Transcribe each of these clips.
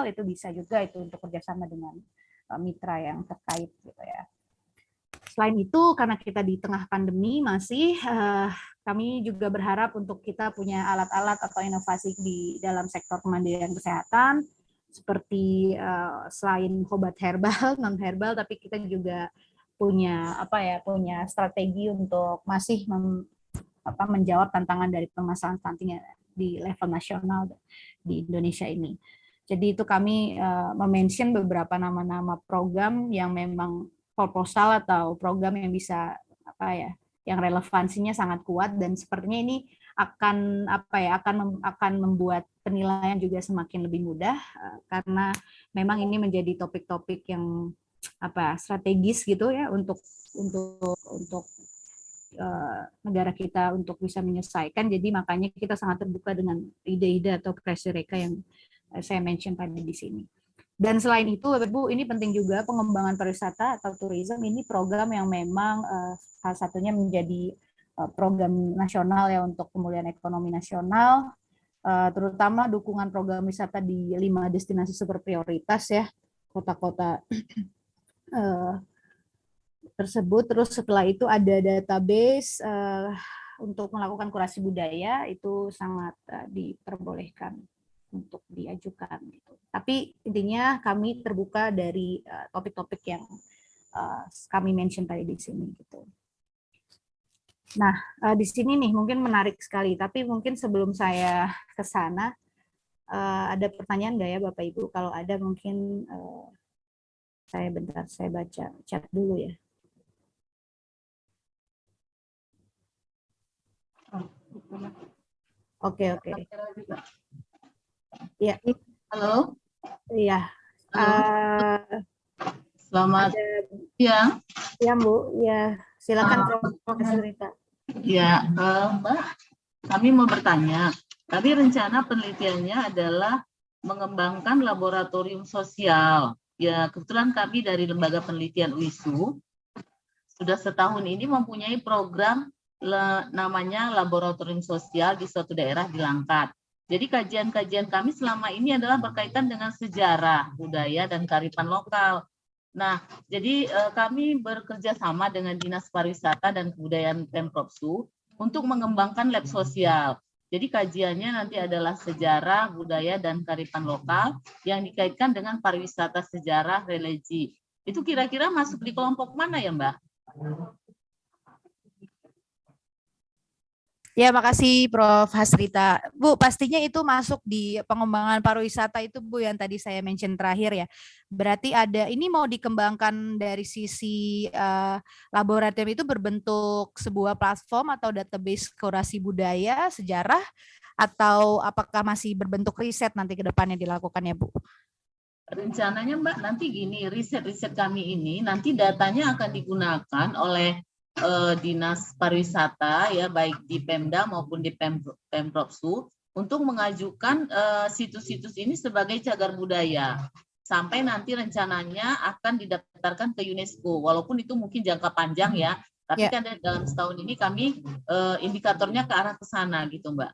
nasional, itu bisa juga itu untuk kerjasama dengan mitra yang terkait gitu ya. Selain itu, karena kita di tengah pandemi masih, kami juga berharap untuk kita punya alat-alat atau inovasi di dalam sektor kemandirian kesehatan, seperti selain obat herbal, non herbal, tapi kita juga punya punya strategi untuk masih menjawab tantangan dari permasalahan stunting di level nasional di Indonesia ini. Jadi itu kami mention beberapa nama-nama program yang memang proposal atau program yang bisa yang relevansinya sangat kuat, dan sepertinya ini akan membuat penilaian juga semakin lebih mudah karena memang ini menjadi topik-topik yang strategis gitu ya untuk negara kita untuk bisa menyelesaikan. Jadi makanya kita sangat terbuka dengan ide-ide atau kriteria yang saya mention tadi di sini. Dan selain itu, Bapak Ibu, ini penting juga pengembangan pariwisata atau tourism, ini program yang memang salah satunya menjadi program nasional ya untuk pemulihan ekonomi nasional, terutama dukungan program wisata di 5 destinasi super prioritas ya, kota-kota tersebut. Terus setelah itu ada database untuk melakukan kurasi budaya, itu sangat diperbolehkan untuk diajukan gitu. Tapi intinya kami terbuka dari topik-topik yang kami mention tadi di sini gitu. Nah, di sini nih mungkin menarik sekali, tapi mungkin sebelum saya ke sana ada pertanyaan nggak ya Bapak Ibu? Kalau ada mungkin saya baca chat dulu ya. Oke. Ya. Halo. Iya. Selamat siang. Ya Bu, ya silakan Profesor Rita. Ya, Mbak, kami mau bertanya. Tadi rencana penelitiannya adalah mengembangkan laboratorium sosial. Ya, kebetulan kami dari Lembaga Penelitian UISU sudah setahun ini mempunyai program namanya laboratorium sosial di suatu daerah di Langkat. Jadi kajian-kajian kami selama ini adalah berkaitan dengan sejarah, budaya, dan kearifan lokal. Nah, jadi kami bekerja sama dengan Dinas Pariwisata dan Kebudayaan Pemprov Su untuk mengembangkan lab sosial. Jadi kajiannya nanti adalah sejarah, budaya, dan kearifan lokal yang dikaitkan dengan pariwisata sejarah, religi. Itu kira-kira masuk di kelompok mana ya, Mbak? Ya, makasih Prof. Hasrita. Bu, pastinya itu masuk di pengembangan pariwisata itu Bu yang tadi saya mention terakhir ya. Berarti ini mau dikembangkan dari sisi laboratorium itu berbentuk sebuah platform atau database kurasi budaya, sejarah, atau apakah masih berbentuk riset nanti ke depannya dilakukan ya Bu? Rencananya Mbak nanti gini, riset-riset kami ini nanti datanya akan digunakan oleh Dinas Pariwisata ya, baik di Pemda maupun di Pemprov Su untuk mengajukan situs-situs ini sebagai cagar budaya sampai nanti rencananya akan didaftarkan ke UNESCO, walaupun itu mungkin jangka panjang ya, tapi kan dalam setahun ini kami indikatornya ke arah ke sana gitu Mbak.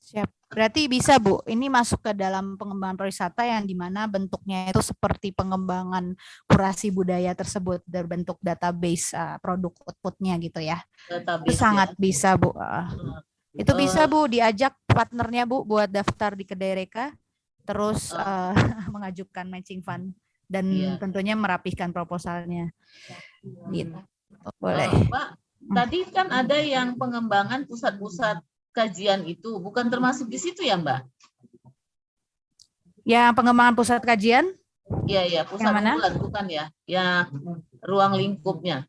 Siap. Berarti bisa Bu, ini masuk ke dalam pengembangan pariwisata yang dimana bentuknya itu seperti pengembangan kurasi budaya tersebut berbentuk database produk outputnya gitu ya. Database, itu sangat ya. Bisa Bu. Itu bisa Bu diajak partnernya Bu buat daftar di Kedai Reka, terus mengajukan matching fund dan tentunya merapihkan proposalnya. Gitu. Boleh. Mbak, tadi kan ada yang pengembangan pusat-pusat kajian itu, bukan termasuk di situ ya Mbak? Ya, pengembangan pusat kajian? Iya, pusat unggulan bukan ya? Ya, ruang lingkupnya.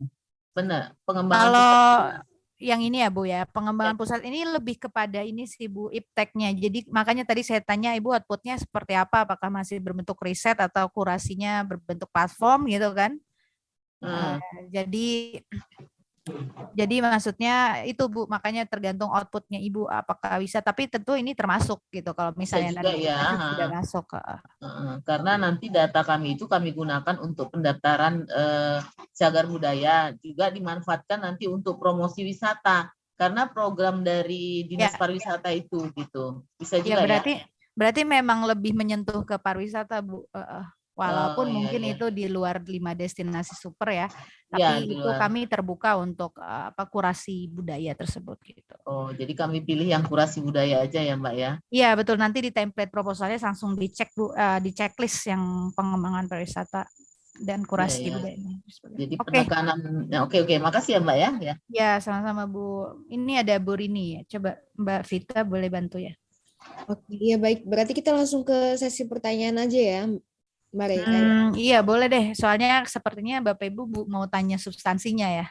Benar, pengembangan kalau pusat. Yang ini ya Bu ya, pengembangan pusat ini lebih kepada ini sih Bu, ipteknya. Jadi makanya tadi saya tanya Ibu outputnya seperti apa, apakah masih berbentuk riset atau kurasinya berbentuk platform gitu kan? Jadi maksudnya itu Bu, makanya tergantung outputnya Ibu apakah bisa, tapi tentu ini termasuk gitu kalau misalnya nanti sudah masuk. Karena nanti data kami itu kami gunakan untuk pendaftaran cagar budaya, juga dimanfaatkan nanti untuk promosi wisata karena program dari Dinas Pariwisata itu gitu. Bisa juga berarti, ya. Berarti memang lebih menyentuh ke pariwisata, Bu. Oh Walaupun iya mungkin iya. itu di luar 5 destinasi super ya, Ya tapi di itu luar. kami terbuka untuk kurasi budaya tersebut gitu. Oh, jadi kami pilih yang kurasi budaya aja ya, Mbak ya. Iya betul, nanti di template proposalnya langsung dicek Bu, di checklist yang pengembangan pariwisata dan Iya kurasi ya. budaya. Jadi Oke, penekanan. Ya, oke oke, makasih ya, Mbak ya. Ya. ya sama-sama Bu. Ini ada Bu Rini ya. Coba Mbak Vita boleh bantu ya. Oke, ya baik. Berarti kita langsung ke sesi pertanyaan aja ya, Mbak Reka. Iya boleh deh. Soalnya sepertinya Bapak Ibu mau tanya substansinya ya.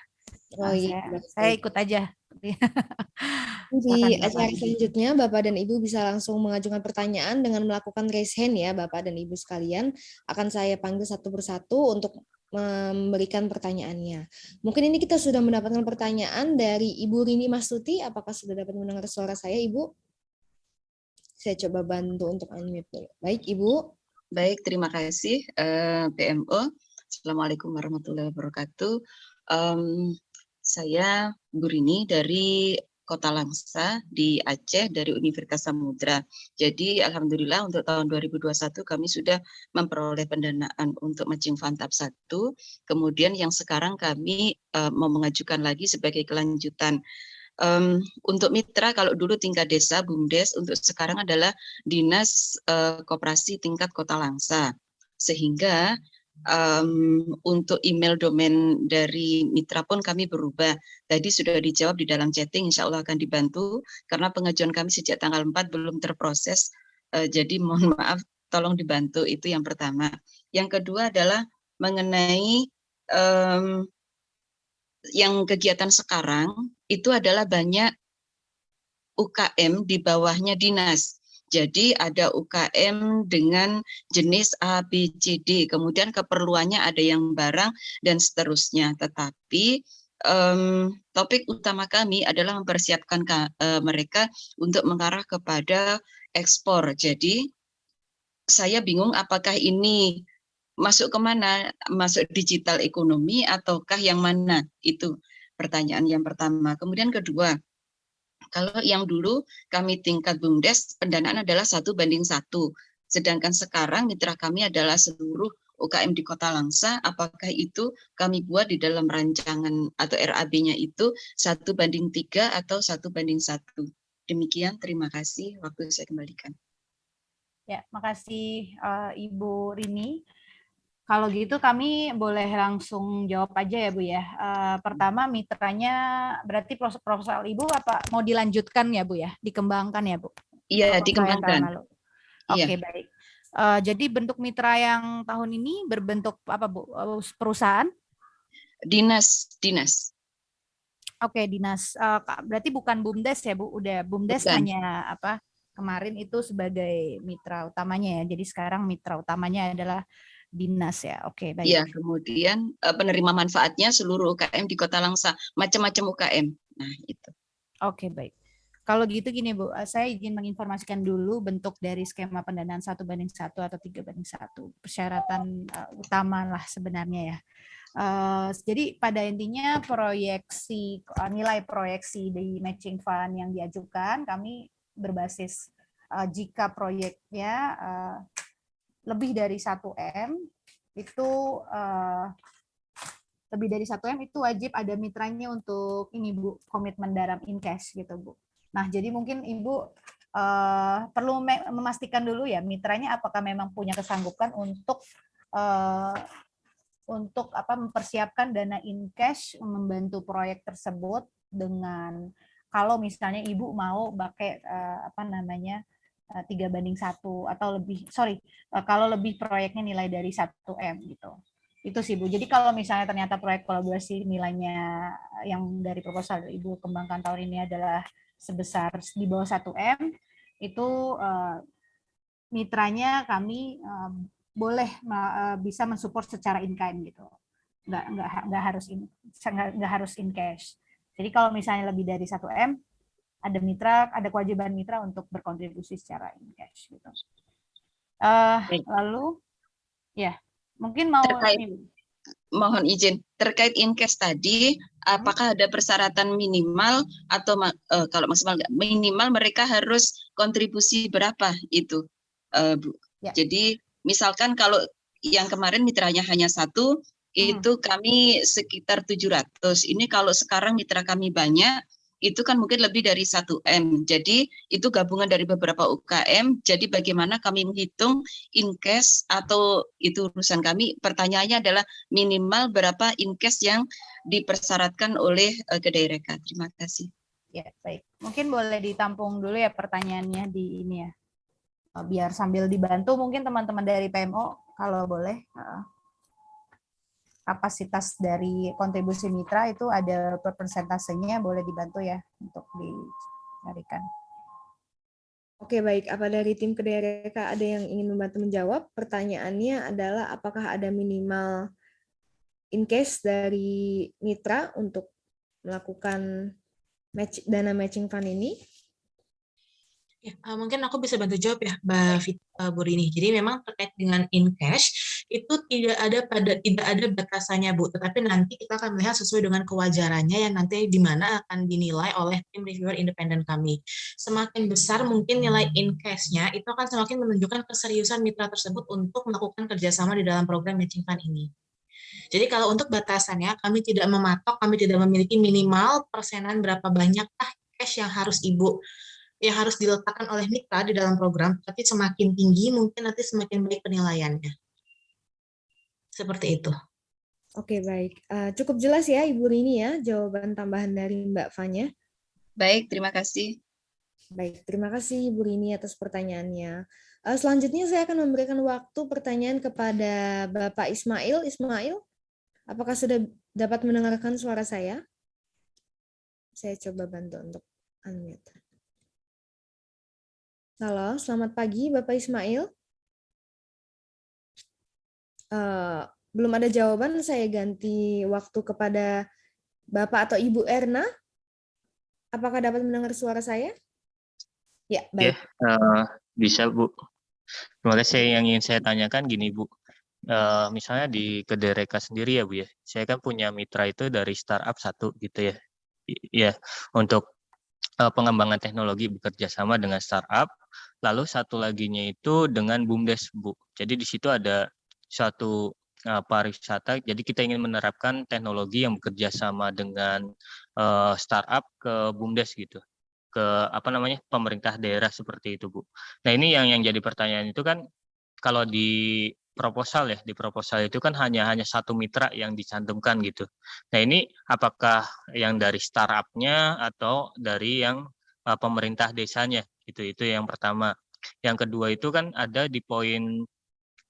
Oh iya, Saya baik. ikut aja. Silakan Di Bapak. acara selanjutnya, Bapak dan Ibu bisa langsung mengajukan pertanyaan dengan melakukan raise hand ya, Bapak dan Ibu sekalian. Akan saya panggil satu persatu untuk memberikan pertanyaannya. Mungkin ini kita sudah mendapatkan pertanyaan dari Ibu Rini Mastuti. Apakah sudah dapat mendengar suara saya, Ibu? Saya coba bantu untuk unmute dulu. Baik, Ibu. Baik, terima kasih PMO. Assalamualaikum warahmatullahi wabarakatuh. Saya Bu Rini dari Kota Langsa di Aceh dari Universitas Samudra. Jadi alhamdulillah untuk tahun 2021 kami sudah memperoleh pendanaan untuk Matching Fund tahap 1. Kemudian yang sekarang kami mau mengajukan lagi sebagai kelanjutan. Untuk mitra kalau dulu tingkat desa BUMDes, untuk sekarang adalah Dinas Koperasi tingkat Kota Langsa. Sehingga untuk email domain dari mitra pun kami berubah. Tadi sudah dijawab di dalam chatting, insya Allah akan dibantu karena pengajuan kami sejak tanggal 4 belum terproses. Jadi mohon maaf, tolong dibantu, itu yang pertama. Yang kedua adalah mengenai yang kegiatan sekarang itu adalah banyak UKM di bawahnya dinas. Jadi ada UKM dengan jenis A, B, C, D. Kemudian keperluannya ada yang barang dan seterusnya. Tetapi topik utama kami adalah mempersiapkan mereka untuk mengarah kepada ekspor. Jadi saya bingung apakah ini masuk kemana? Masuk digital ekonomi ataukah yang mana? Itu pertanyaan yang pertama. Kemudian kedua, kalau yang dulu kami tingkat BUMDes, pendanaan adalah 1:1. Sedangkan sekarang mitra kami adalah seluruh UKM di Kota Langsa. Apakah itu kami buat di dalam rancangan atau RAB-nya itu 1:3 atau 1:1? Demikian, terima kasih. Waktu saya kembalikan. Ya, makasih Ibu Rini. Kalau gitu kami boleh langsung jawab aja ya Bu ya. Pertama mitranya berarti proposal Ibu apa mau dilanjutkan ya Bu ya, dikembangkan ya Bu? Iya, dikembangkan. Oke, baik. Jadi bentuk mitra yang tahun ini berbentuk apa Bu? Perusahaan? Dinas. Oke, dinas. Berarti bukan BUMDes ya Bu? Udah BUMDes Bukan. hanya apa? Kemarin itu sebagai mitra utamanya ya. Jadi sekarang mitra utamanya adalah dinas ya. Oke, baik. Ya, kemudian penerima manfaatnya seluruh UKM di Kota Langsa, macam-macam UKM. Nah, itu. Oke, baik. Kalau gitu gini Bu, saya izin menginformasikan dulu bentuk dari skema pendanaan 1:1 atau 3:1. Persyaratan utama lah sebenarnya ya. Jadi pada intinya nilai proyeksi di matching fund yang diajukan kami berbasis jika proyeknya lebih dari 1M itu lebih dari 1M itu wajib ada mitranya untuk ini Bu, komitmen dalam in cash gitu Bu. Nah, jadi mungkin Ibu perlu memastikan dulu ya mitranya apakah memang punya kesanggupan untuk mempersiapkan dana in cash membantu proyek tersebut dengan kalau misalnya Ibu mau pakai 3:1 atau lebih, kalau lebih proyeknya nilai dari 1M gitu. Itu sih Bu. Jadi kalau misalnya ternyata proyek kolaborasi nilainya yang dari proposal Ibu kembangkan tahun ini adalah sebesar di bawah 1M, itu mitranya kami boleh bisa mensupport secara in kind gitu. Nggak harus in cash. Jadi kalau misalnya lebih dari 1M, ada kewajiban mitra untuk berkontribusi secara in cash gitu. Lalu ya mungkin mau mohon izin terkait in-case tadi, apakah ada persyaratan minimal atau kalau maksimal nggak, minimal mereka harus kontribusi berapa itu, Bu? Ya. Jadi misalkan kalau yang kemarin mitranya hanya satu, itu kami sekitar 700. Ini kalau sekarang mitra kami banyak, itu kan mungkin lebih dari 1M. Jadi itu gabungan dari beberapa UKM. Jadi bagaimana kami menghitung in case atau itu urusan kami. Pertanyaannya adalah minimal berapa in case yang dipersyaratkan oleh Kedai Reka. Terima kasih. Ya, baik. Mungkin boleh ditampung dulu ya pertanyaannya di ini ya. Biar sambil dibantu mungkin teman-teman dari PMO kalau boleh. Kapasitas dari kontribusi mitra itu ada persentasenya, boleh dibantu ya untuk dicarikan. Oke, baik. Apa dari tim Kedai Reka ada yang ingin membantu menjawab? Pertanyaannya adalah apakah ada minimal in case dari mitra untuk melakukan dana matching fund ini? Ya, mungkin aku bisa bantu jawab ya, Bu Rini. Jadi memang terkait dengan in cash itu tidak ada batasannya, Bu. Tetapi nanti kita akan melihat sesuai dengan kewajarannya yang nanti di mana akan dinilai oleh tim reviewer independen kami. Semakin besar mungkin nilai in cash-nya, itu akan semakin menunjukkan keseriusan mitra tersebut untuk melakukan kerjasama di dalam program matching fund ini. Jadi kalau untuk batasannya, kami tidak mematok, kami tidak memiliki minimal persenan berapa banyak cash yang harus yang harus diletakkan oleh mitra di dalam program, tapi semakin tinggi mungkin nanti semakin baik penilaiannya. Seperti itu. Oke, baik. Cukup jelas ya Ibu Rini ya, jawaban tambahan dari Mbak Fanya. Baik, terima kasih. Baik, terima kasih Ibu Rini atas pertanyaannya. Selanjutnya saya akan memberikan waktu pertanyaan kepada Bapak Ismail. Ismail, apakah sudah dapat mendengarkan suara saya? Saya coba bantu untuk unmute. Halo, selamat pagi Bapak Ismail. Belum ada jawaban, saya ganti waktu kepada Bapak atau Ibu Erna. Apakah dapat mendengar suara saya? Ya, baik. Bisa, Bu. Terima kasih. Yang ingin saya tanyakan gini, Bu. Misalnya di Kedai Reka sendiri ya, Bu ya. Saya kan punya mitra itu dari startup satu gitu ya. Ya, untuk pengembangan teknologi bekerja sama dengan startup, lalu satu laginya itu dengan BUMDes, Bu. Jadi di situ ada suatu pariwisata, jadi kita ingin menerapkan teknologi yang bekerja sama dengan startup ke BUMDes gitu, ke pemerintah daerah seperti itu, Bu. Nah ini yang jadi pertanyaan itu kan, kalau di proposal ya, di proposal itu kan hanya satu mitra yang dicantumkan gitu. Nah ini apakah yang dari startup-nya atau dari yang pemerintah desanya gitu, itu yang pertama. Yang kedua itu kan ada di poin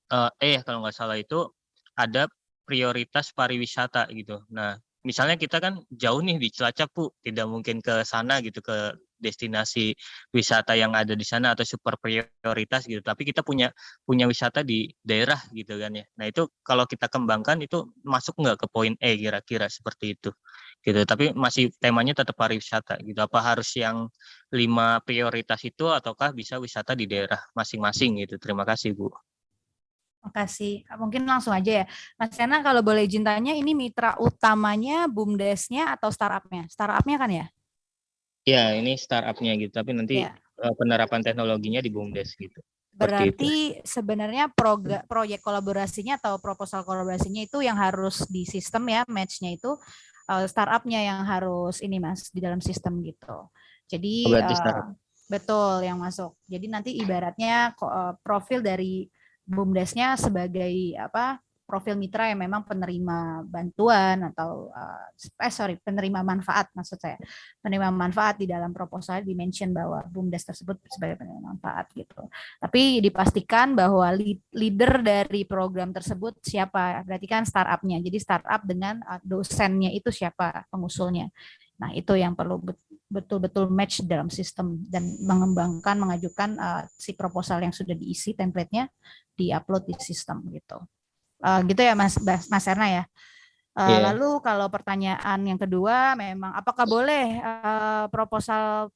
kalau nggak salah itu ada prioritas pariwisata gitu. Nah misalnya kita kan jauh nih di Cilacap, Bu, tidak mungkin ke sana gitu, ke destinasi wisata yang ada di sana atau super prioritas gitu, tapi kita punya wisata di daerah gitu kan ya. Nah itu kalau kita kembangkan itu masuk nggak ke poin E kira-kira seperti itu gitu, tapi masih temanya tetap pariwisata gitu. Apa harus yang 5 prioritas itu ataukah bisa wisata di daerah masing-masing gitu? Terima kasih, Bu. Makasih. Mungkin langsung aja ya. Mas Yana, kalau boleh izin tanya, ini mitra utamanya BUMDes-nya atau startup-nya? Startup-nya kan ya? Ya, ini startup-nya gitu, tapi nanti Ya. Penerapan teknologinya di BUMDes gitu. Berarti sebenarnya proyek kolaborasinya atau proposal kolaborasinya itu yang harus di sistem ya, match-nya itu startup-nya yang harus ini Mas, di dalam sistem gitu. Jadi betul yang masuk. Jadi nanti ibaratnya profil dari BUMDes-nya sebagai profil mitra yang memang penerima bantuan atau penerima manfaat, maksud saya penerima manfaat di dalam proposal dimention bahwa BUMDes tersebut sebagai penerima manfaat gitu. Tapi dipastikan bahwa leader dari program tersebut siapa, berarti kan startup-nya. Jadi startup dengan dosennya itu siapa pengusulnya. Nah itu yang perlu betul-betul match dalam sistem dan mengembangkan, mengajukan si proposal yang sudah diisi template-nya di-upload di sistem gitu. Gitu ya Mas Erna ya. Lalu kalau pertanyaan yang kedua memang apakah boleh proposal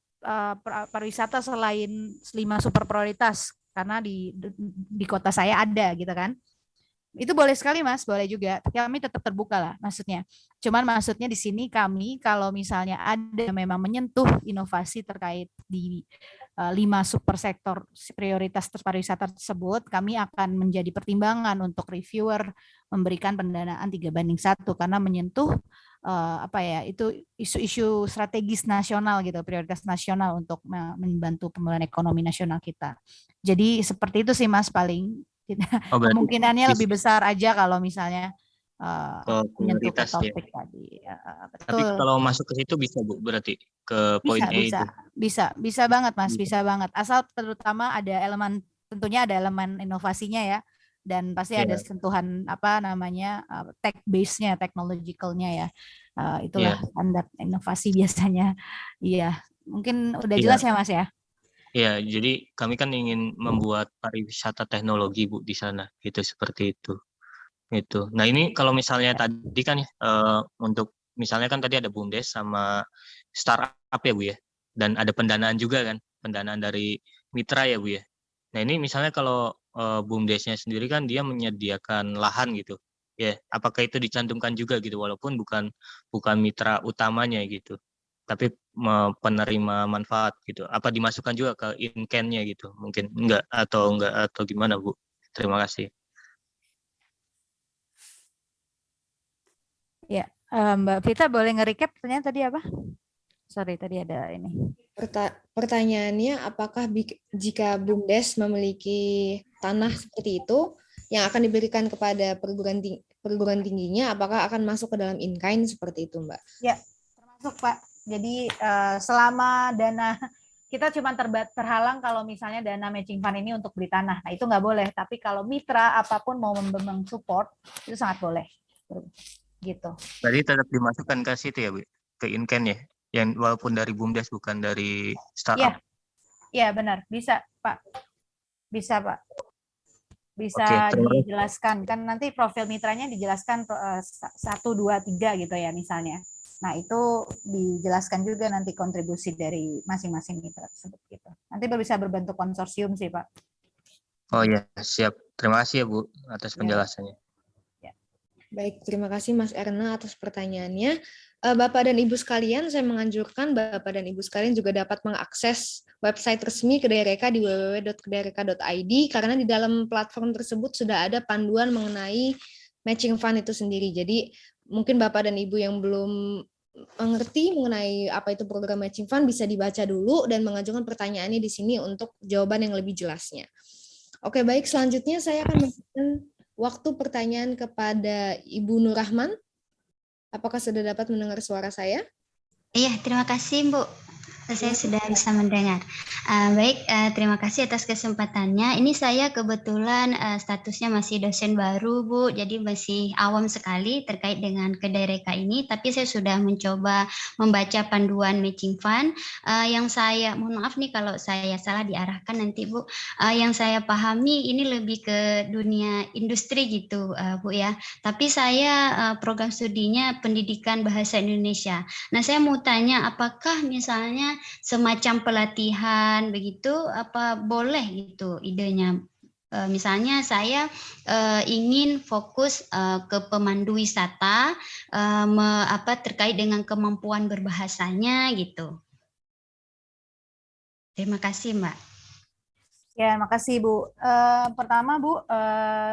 pariwisata selain 5 super prioritas, karena di kota saya ada gitu kan. Itu boleh sekali Mas, boleh juga. Kami tetap terbuka lah maksudnya. Cuman maksudnya di sini kami kalau misalnya ada yang memang menyentuh inovasi terkait di 5 subsektor prioritas pariwisata tersebut, kami akan menjadi pertimbangan untuk reviewer memberikan pendanaan 3:1 karena menyentuh apa ya, itu isu-isu strategis nasional gitu, prioritas nasional untuk membantu pemulihan ekonomi nasional kita. Jadi seperti itu sih Mas paling. Oh, berarti Kemungkinannya bisa lebih besar aja kalau misalnya ke menyentuh ke prioritas ya. topik tadi. Tapi Betul. kalau masuk ke situ bisa Bu, berarti ke poin Bisa, E bisa, itu. bisa banget Mas, Bisa. bisa banget. Asal terutama ada elemen, tentunya ada elemen inovasinya ya, dan pasti ada Iya, sentuhan apa namanya tech base-nya, technological-nya ya. Itulah iya, standar inovasi biasanya. Iya, mungkin udah jelas iya. ya Mas ya. Iya, jadi kami kan ingin membuat pariwisata teknologi Bu di sana, gitu seperti itu. Itu. Nah ini kalau misalnya tadi kan ya untuk misalnya kan tadi ada BUMDes sama startup ya Bu ya, dan ada pendanaan juga kan, pendanaan dari mitra ya Bu ya. Nah ini misalnya kalau BUMDesnya sendiri kan dia menyediakan lahan gitu, ya apakah itu dicantumkan juga gitu walaupun bukan mitra utamanya gitu, tapi penerima manfaat gitu. Apa dimasukkan juga ke inken-nya gitu? Mungkin enggak atau gimana Bu? Terima kasih. Ya, Mbak Vita boleh nge-recap pertanyaan tadi apa? Sorry, tadi ada ini. Pertanyaannya, apakah jika BUMDes memiliki tanah seperti itu yang akan diberikan kepada perguruan tingginya, apakah akan masuk ke dalam in-kind seperti itu, Mbak? Ya, termasuk Pak. Jadi selama dana kita cuma terhalang kalau misalnya dana matching fund ini untuk beli tanah. Nah, itu nggak boleh. Tapi kalau mitra apapun mau support itu sangat boleh. Gitu. Jadi tetap dimasukkan ke situ ya Bu, ke inken ya, yang walaupun dari BUMDes bukan dari startup. Iya benar, bisa Pak, bisa Pak, bisa Oke, terima kasih. dijelaskan kan nanti profil mitranya dijelaskan 1, 2, 3 gitu ya misalnya. Nah itu dijelaskan juga nanti kontribusi dari masing-masing mitra tersebut gitu. Nanti bisa berbentuk konsorsium sih Pak. Oh ya, siap. Terima kasih ya Bu atas Ya. penjelasannya. Baik, terima kasih Mas Erna atas pertanyaannya. Bapak dan Ibu sekalian, saya menganjurkan Bapak dan Ibu sekalian juga dapat mengakses website resmi Kedereka di www.kedereka.id karena di dalam platform tersebut sudah ada panduan mengenai matching fund itu sendiri. Jadi mungkin Bapak dan Ibu yang belum mengerti mengenai apa itu program matching fund bisa dibaca dulu dan mengajukan pertanyaannya di sini untuk jawaban yang lebih jelasnya. Oke, baik. Selanjutnya saya akan memberikan waktu pertanyaan kepada Ibu Nur Rahman. Apakah sudah dapat mendengar suara saya? Iya, terima kasih Bu. Saya sudah bisa mendengar. Baik, terima kasih atas kesempatannya. Ini saya kebetulan statusnya masih dosen baru, Bu. Jadi masih awam sekali terkait dengan Kedereka ini. Tapi saya sudah mencoba membaca panduan matching fund. Yang saya, mohon maaf nih kalau saya salah diarahkan nanti, Bu. Yang saya pahami ini lebih ke dunia industri gitu, Bu ya. Tapi saya program studinya pendidikan bahasa Indonesia. Nah, saya mau tanya apakah misalnya semacam pelatihan begitu apa boleh gitu idenya, misalnya saya ingin fokus ke pemandu wisata terkait dengan kemampuan berbahasanya gitu. Terima kasih Mbak. Ya, makasih Bu. Pertama Bu,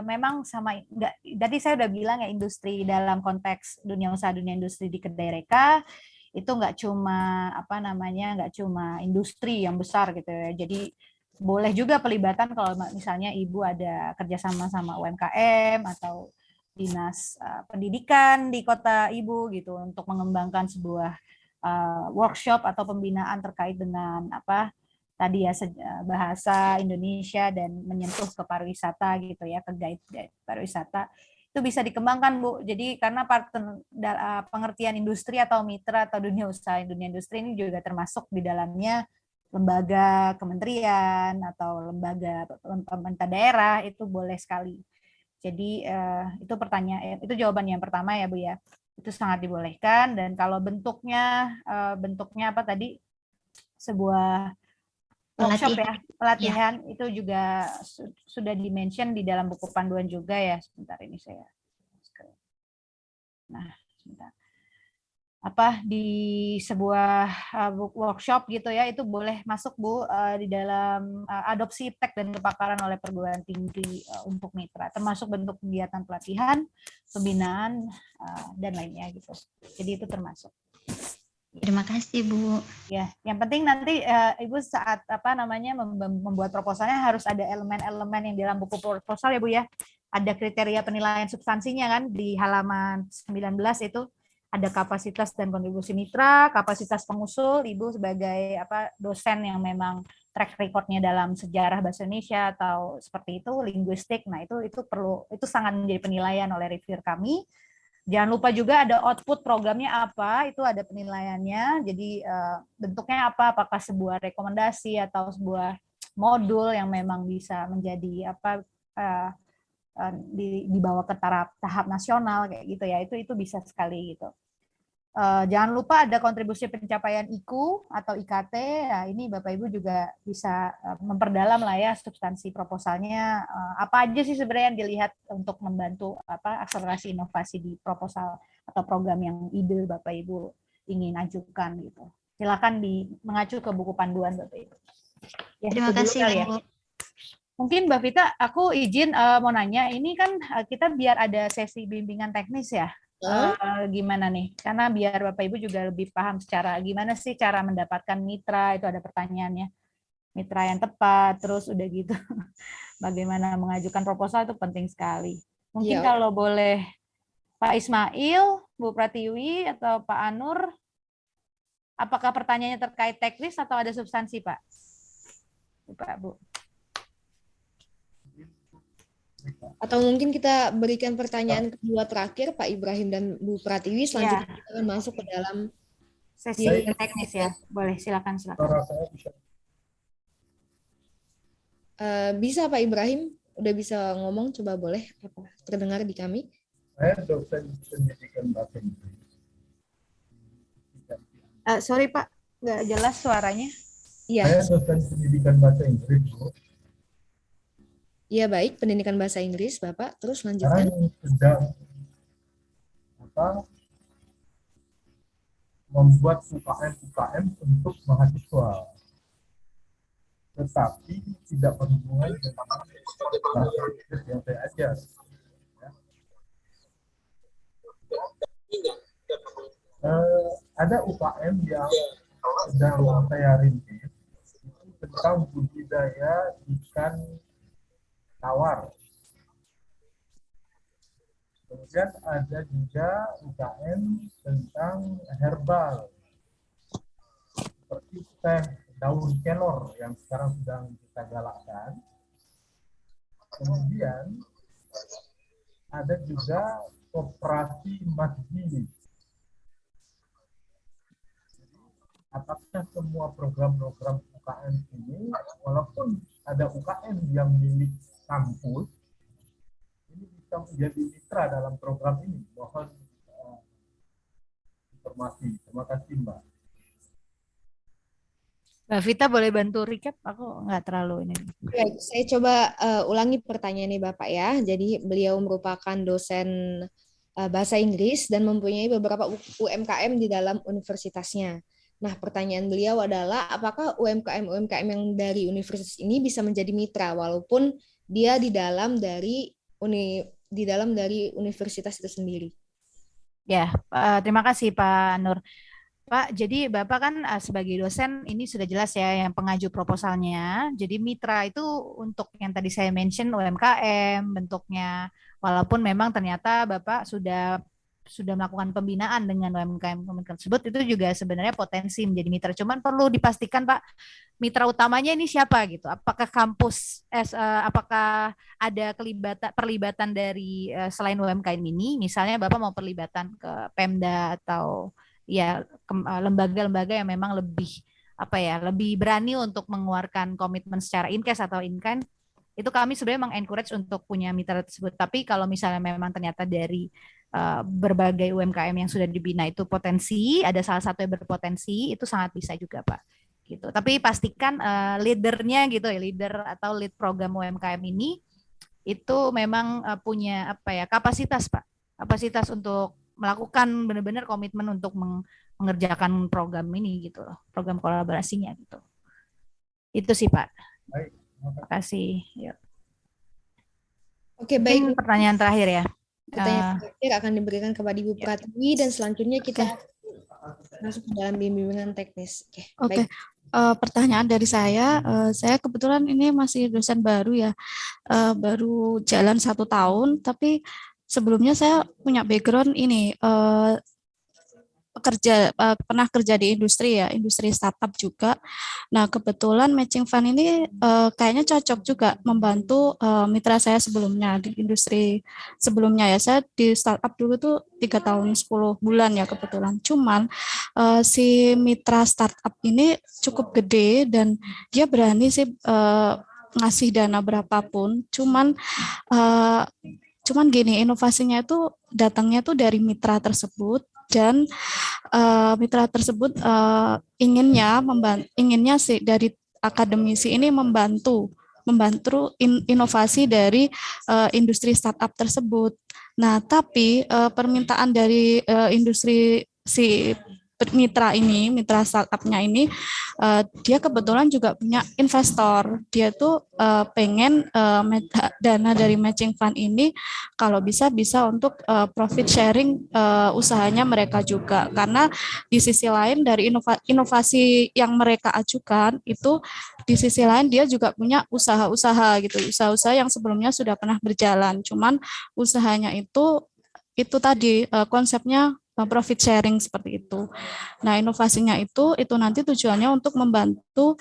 memang sama enggak, tadi saya udah bilang ya industri dalam konteks dunia usaha dunia industri di Kedereka itu nggak cuma nggak cuma industri yang besar gitu ya. Jadi boleh juga pelibatan kalau misalnya ibu ada kerjasama sama UMKM atau dinas pendidikan di kota ibu gitu untuk mengembangkan sebuah workshop atau pembinaan terkait dengan tadi ya bahasa Indonesia dan menyentuh ke pariwisata gitu ya, ke guide pariwisata itu bisa dikembangkan Bu. Jadi karena pengertian industri atau mitra atau dunia usaha dunia industri ini juga termasuk di dalamnya lembaga kementerian atau lembaga pemerintah daerah itu boleh sekali. Jadi itu pertanyaan, itu jawaban yang pertama ya Bu ya. Itu sangat dibolehkan dan kalau bentuknya apa tadi sebuah workshop Pelatihan. ya, pelatihan itu juga sudah di-mention di dalam buku panduan juga ya. Sebentar ini saya. Nah, sebentar. Apa di sebuah workshop gitu ya, itu boleh masuk Bu di dalam adopsi iptek dan kepakaran oleh perguruan tinggi untuk mitra, termasuk bentuk kegiatan pelatihan, pembinaan dan lainnya gitu. Jadi itu termasuk. Terima kasih Bu. Ya, yang penting nanti Ibu saat membuat proposalnya harus ada elemen-elemen yang di dalam buku proposal ya Bu ya. Ada kriteria penilaian substansinya kan di halaman 19 itu. Ada kapasitas dan kontribusi mitra, kapasitas pengusul, Ibu sebagai dosen yang memang track record-nya dalam sejarah bahasa Indonesia atau seperti itu, linguistik. Nah, itu sangat menjadi penilaian oleh reviewer kami. Jangan lupa juga ada output programnya apa, itu ada penilaiannya. Jadi bentuknya apa, apakah sebuah rekomendasi atau sebuah modul yang memang bisa menjadi dibawa ke tahap nasional kayak gitu ya. Itu bisa sekali gitu. Jangan lupa ada kontribusi pencapaian IKU atau IKT. Nah, ini Bapak Ibu juga bisa memperdalam lah ya substansi proposalnya. Apa aja sih sebenarnya yang dilihat untuk membantu akselerasi inovasi di proposal atau program yang ide Bapak Ibu ingin ajukan gitu. Silakan mengacu ke buku panduan Bapak Ibu. Ya, Terima kasih kali ya. Bu. Mungkin Mbak Vita, aku izin mau nanya, ini kan kita biar ada sesi bimbingan teknis ya. Gimana nih? Karena biar Bapak Ibu juga lebih paham secara gimana sih cara mendapatkan mitra, itu ada pertanyaannya. Mitra yang tepat, terus udah gitu. Bagaimana mengajukan proposal itu penting sekali. Mungkin kalau boleh Pak Ismail, Bu Pratiwi, atau Pak Anur, apakah pertanyaannya terkait teknis atau ada substansi, Pak? Pak, Bu. Atau mungkin kita berikan pertanyaan kedua terakhir, Pak Ibrahim dan Bu Pratiwi, selanjutnya kita akan masuk ke dalam sesi teknis ya. Boleh, silakan. Bisa Pak Ibrahim, udah bisa ngomong, coba boleh terdengar di kami? Saya dosen pendidikan bahasa Inggris. Sorry Pak, nggak jelas suaranya. Iya. Saya dosen pendidikan bahasa Inggris, Bu. Iya baik, pendidikan bahasa Inggris, Bapak. Terus lanjutkan. Sekarang sedang membuat UKM untuk mahasiswa, tetapi tidak berhubungan dengan bahasa Inggris yang saya ajar. Ada UKM yang sedang saya rintis tentang budidaya ikan tawar. Kemudian ada juga UKM tentang herbal, seperti teh daun kelor yang sekarang sedang kita galakkan. Kemudian ada juga koperasi masjid. Apakah semua program-program UKM ini, walaupun ada UKM yang milik kampus, ini bisa menjadi mitra dalam program ini? Mohon informasi. Terima kasih, Mbak. Mbak Vita boleh bantu recap? Aku nggak terlalu ini. Baik, saya coba ulangi pertanyaan ini Bapak ya. Jadi beliau merupakan dosen bahasa Inggris dan mempunyai beberapa UMKM di dalam universitasnya. Nah, pertanyaan beliau adalah apakah UMKM yang dari universitas ini bisa menjadi mitra walaupun dia di dalam dari universitas itu sendiri. Ya, terima kasih Pak Nur. Pak, jadi Bapak kan sebagai dosen ini sudah jelas ya yang pengaju proposalnya. Jadi mitra itu untuk yang tadi saya mention UMKM bentuknya, walaupun memang ternyata Bapak sudah melakukan pembinaan dengan UMKM tersebut, itu juga sebenarnya potensi menjadi mitra. Cuman perlu dipastikan Pak, mitra utamanya ini siapa gitu? Apakah kampus, apakah ada perlibatan dari selain UMKM ini? Misalnya Bapak mau perlibatan ke Pemda atau ya lembaga-lembaga yang memang lebih berani untuk mengeluarkan komitmen secara in-cash atau in-kind, itu kami sebenarnya mengencourage untuk punya mitra tersebut. Tapi kalau misalnya memang ternyata dari berbagai UMKM yang sudah dibina itu potensi, ada salah satu yang berpotensi, itu sangat bisa juga Pak. gitu. Tapi pastikan leadernya gitu ya, leader atau lead program UMKM ini itu memang punya apa ya, kapasitas Pak, kapasitas untuk melakukan benar-benar komitmen untuk mengerjakan program ini gitu loh, program kolaborasinya gitu. Itu sih Pak. Baik, Terima kasih. Yuk. Oke, Mungkin baik. pertanyaan terakhir ya. Pertanyaan terakhir akan diberikan kepada Ibu Pratiwi dan selanjutnya kita masuk ke dalam bimbingan teknis. Oke. Baik. Pertanyaan dari saya kebetulan ini masih dosen baru ya, baru jalan 1 tahun, tapi sebelumnya saya punya background ini, pernah kerja di industri ya, industri startup juga. Nah, kebetulan matching fund ini kayaknya cocok juga membantu mitra saya sebelumnya di industri sebelumnya ya. Saya di startup dulu tuh 3 tahun 10 bulan ya kebetulan. Cuman si mitra startup ini cukup gede dan dia berani sih ngasih dana berapapun. Cuman gini, inovasinya itu datangnya tuh dari mitra tersebut. Dan mitra tersebut inginnya sih dari akademisi ini membantu inovasi dari industri startup tersebut. Nah, tapi permintaan dari industri si mitra startupnya ini, dia kebetulan juga punya investor. Dia tuh pengen dana dari matching fund ini kalau bisa untuk profit sharing usahanya mereka juga. Karena di sisi lain dari inovasi yang mereka ajukan itu, di sisi lain dia juga punya usaha-usaha gitu, usaha-usaha yang sebelumnya sudah pernah berjalan. Cuman usahanya itu tadi konsepnya profit sharing seperti itu. Nah, inovasinya itu nanti tujuannya untuk membantu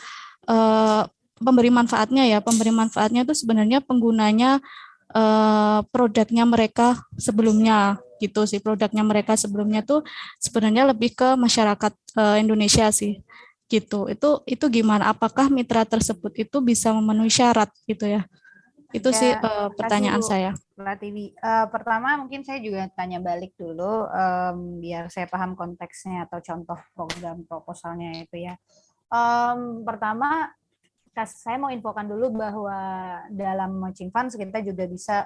pemberi manfaatnya ya. Pemberi manfaatnya itu sebenarnya penggunanya produknya mereka sebelumnya gitu sih. Produknya mereka sebelumnya tuh sebenarnya lebih ke masyarakat Indonesia sih. Gitu. Itu gimana? Apakah mitra tersebut itu bisa memenuhi syarat gitu ya? Itu Ya, sih pertanyaan saya. Pratiwi. Pertama mungkin saya juga tanya balik dulu biar saya paham konteksnya atau contoh program proposalnya itu ya. Pertama saya mau infokan dulu bahwa dalam matching funds kita juga bisa